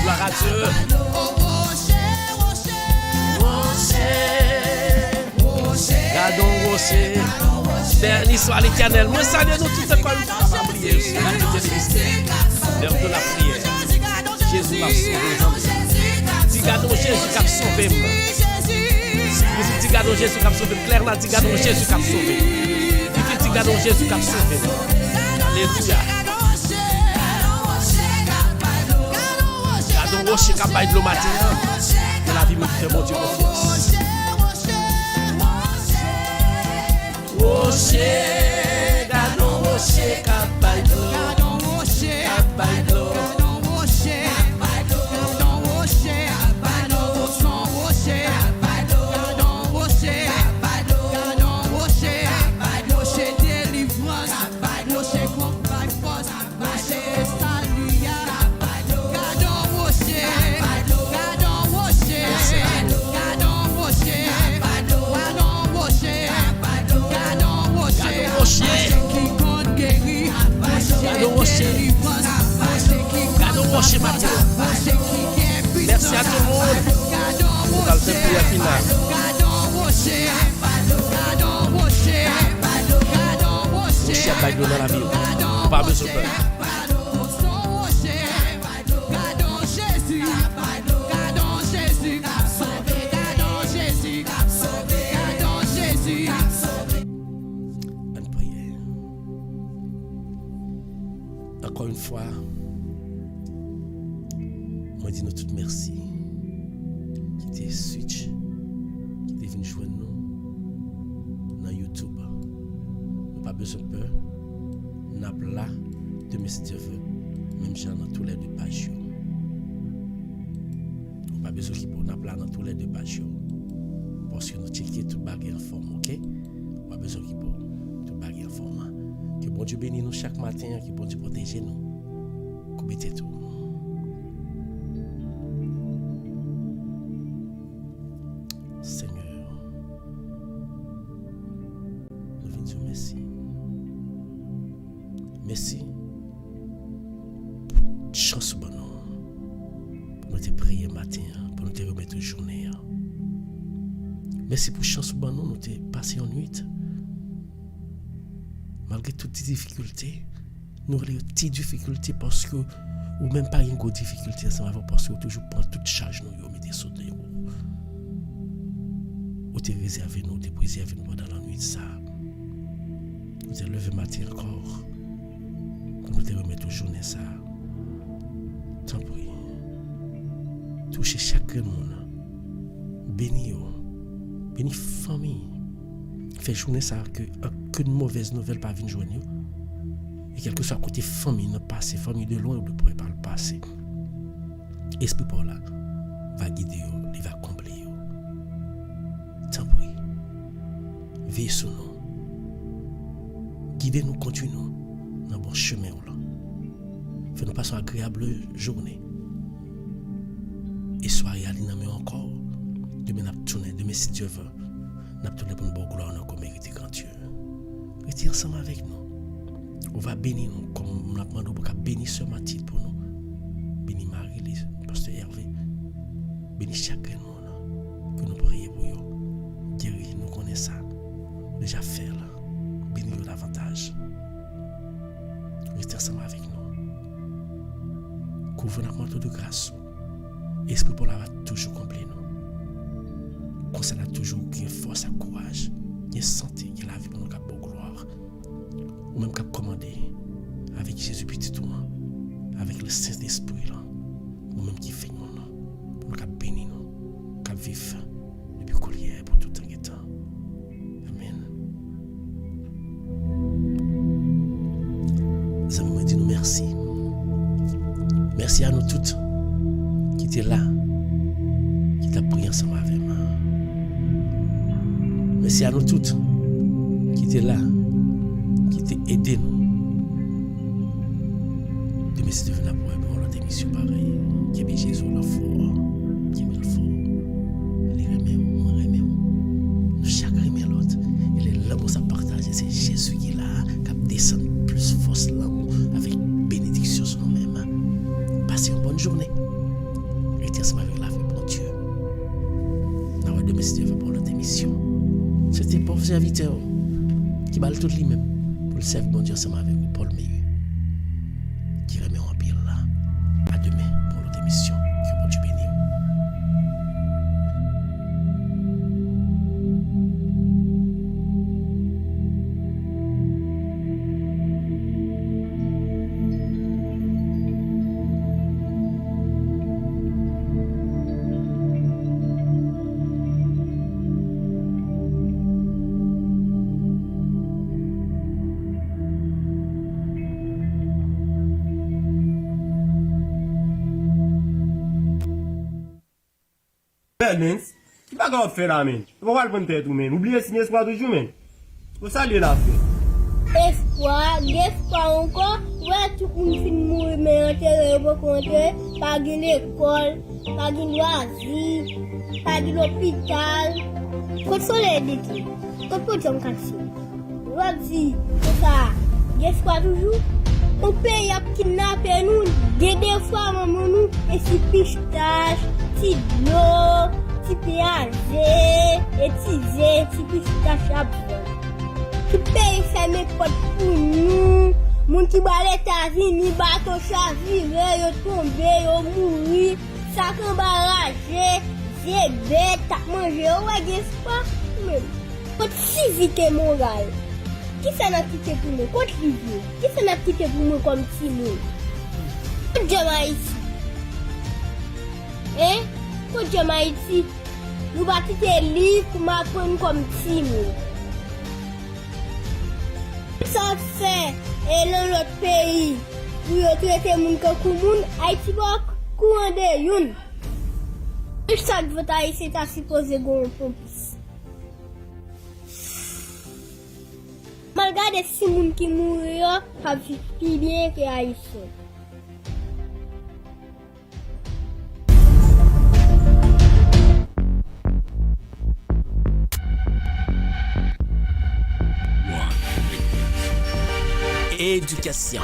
Gloire à Dieu. Gardons rocher. Béni soit l'Éternel. Moi salue nous tout encore une fois. Pas oublier aussi. L'heure de la prière. Jésus m'a sauvé. Gardons Jésus qui a sauvé. Gardons Jésus qui a sauvé. Claire n'a dit gardons Jésus qui a sauvé. Gardons Jésus qui a sauvé. Alléluia. Gardons rocher qui a baillé de l'eau matin. De la vie me fait mon Dieu confiance. Rocher, gardons Gardons rocher matin. Merci à tout le monde. Pour le prière finale. Rocher à bague dans la vie. Pas besoin de peur. Encore une fois, moi dis nous toutes merci. Qui t'est switch, qui t'est venu joindre nous dans YouTube. Nous pas besoin de peur. Nous avons là, demain si Dieu veut, même genre dans tous les deux pages. Nous pas besoin de nous avons là dans tous les deux pages. Parce que nous checkons tout bagarre en forme, ok? Nous pas besoin de tout bagarre en forme. Que bon Dieu bénisse nous chaque matin, que bon Dieu protège nous. Coupez tout. Seigneur, nous venons dire merci. Merci pour chance pour nous te prier matin, pour nous te remettre journée. Merci pour chance pour nous te passer en nuit. Malgré toutes les difficultés, nous avons des petites difficultés parce que, ou même pas une grosse difficulté ensemble, parce que toujours prend toute charge, nous mettez sur de vous. Ou te réservé nous, te préservé nous pendant la nuit, ça. Nous te levé matin encore, pour nous te remettre journée, ça. Tant pis. Touchez chaque monde. Bénis famille. Fait journée ça que de mauvaises nouvelles pas venir joindre. Et quelque soit côté famille ne passé, famille de loin ou de près par le passé. Esprit pour là va guider vous, il va combler vous. Tant pis. Veillez sur nous. Guidez-nous, continuons dans le bon chemin là. Fais-nous passer une agréable journée. Et soirée à l'inamé encore. Demain n'a tourné, demain si Dieu veut. N'a tourné pour une bonne gloire qu'on mérite grand Dieu. Restez ensemble avec nous. On va bénir nous comme on a demandé pour bénir ce matin pour nous. Bénis Marie-Lise, Pasteur Hervé. Bénis chacun monde que nous prions pour eux. Guéris, nous connaissons ça. Déjà fait là. Bénis-nous davantage. Restez ensemble avec nous. Couvre notre manteau de grâce. Esprit pour la va toujours combler nous. Comme ça, a toujours une force, un courage, une santé, une la vie pour nous qui a bonne gloire. Ou même qui a commandé avec Jésus petit tout, avec le Saint-Esprit là, ou même qui fait nous, pour nous qui a béni nous, qui a vivre depuis collier pour tout temps et temps. Amen. Ça me dit nous merci. Merci à nous toutes qui étaient là, qui t'a prié ensemble avec moi. Merci à nous toutes qui étaient là, qui t'ont aidé nous. Demain, si tu veux pour l'autre émission pareille, qui est Jésus la foi, qui est le fort. Les remèdes, moi remède. Nous chaque remède l'autre. Et l'amour ça partage, c'est Jésus qui est là, qui descend plus force l'amour avec bénédiction sur nous-mêmes. Passez une bonne journée. Restez ensemble avec la vie, bon Dieu. Demain, si tu veux pour l'autre émission. C'était pour vous serviteur qui balle tout lui-même pour le servir bon Dieu ensemble avec vous, Paul Meilleux, qui remet en pile là. À demain pour l'autre émission. Que bon Dieu bénisse. Qui va qu'on faire là, men? Tu vas pas le tête ou men? Oubliez signer espoir toujours, men. Vous saluez la fête. Espoir encore. Ouais, tout le monde finit mourir, mais on va compter. Pas de l'école, pas de loisirs, pas de l'hôpital. Quand on est dit, quand on est en quartier, on va dire, c'est ça. Espoir toujours. On paye à kidnapper nous, des fois maman nous, et si pistache, si l'eau, si péazé, et si pistache à boire. Qui paye fermer porte pour nous, moun qui bat les États-Unis, bateau chaviré, yo tombé, yo mouri, sac embarrassé, c'est bête, t'as mangé, ouais, qu'est-ce pas? Mais, votre civilité morale. Qui ça n'a quitté pour nous? Contre Livio. Qui ça n'a quitté pour nous comme petit monde? Contre Jamaïti. Hein? Contre Jamaïti. Nous va quitter livre pour m'apprendre comme petit monde. Ça fait, et dans l'autre pays, où vous traitez moun comme moun, Haïti va courant de youn. Chaque vote haïtien est supposé gon pompis. Malgré si moun qui mourent, ça vit plus bien que haïtien. Éducation,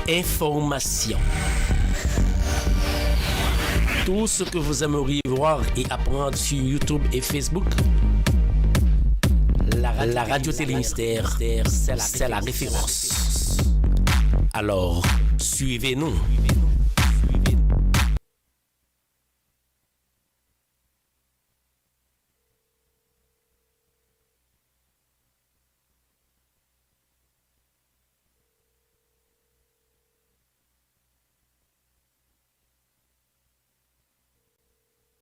information. Tout ce que vous aimeriez voir et apprendre sur YouTube et Facebook. La radio Télémystère, c'est la référence. Alors, suivez-nous.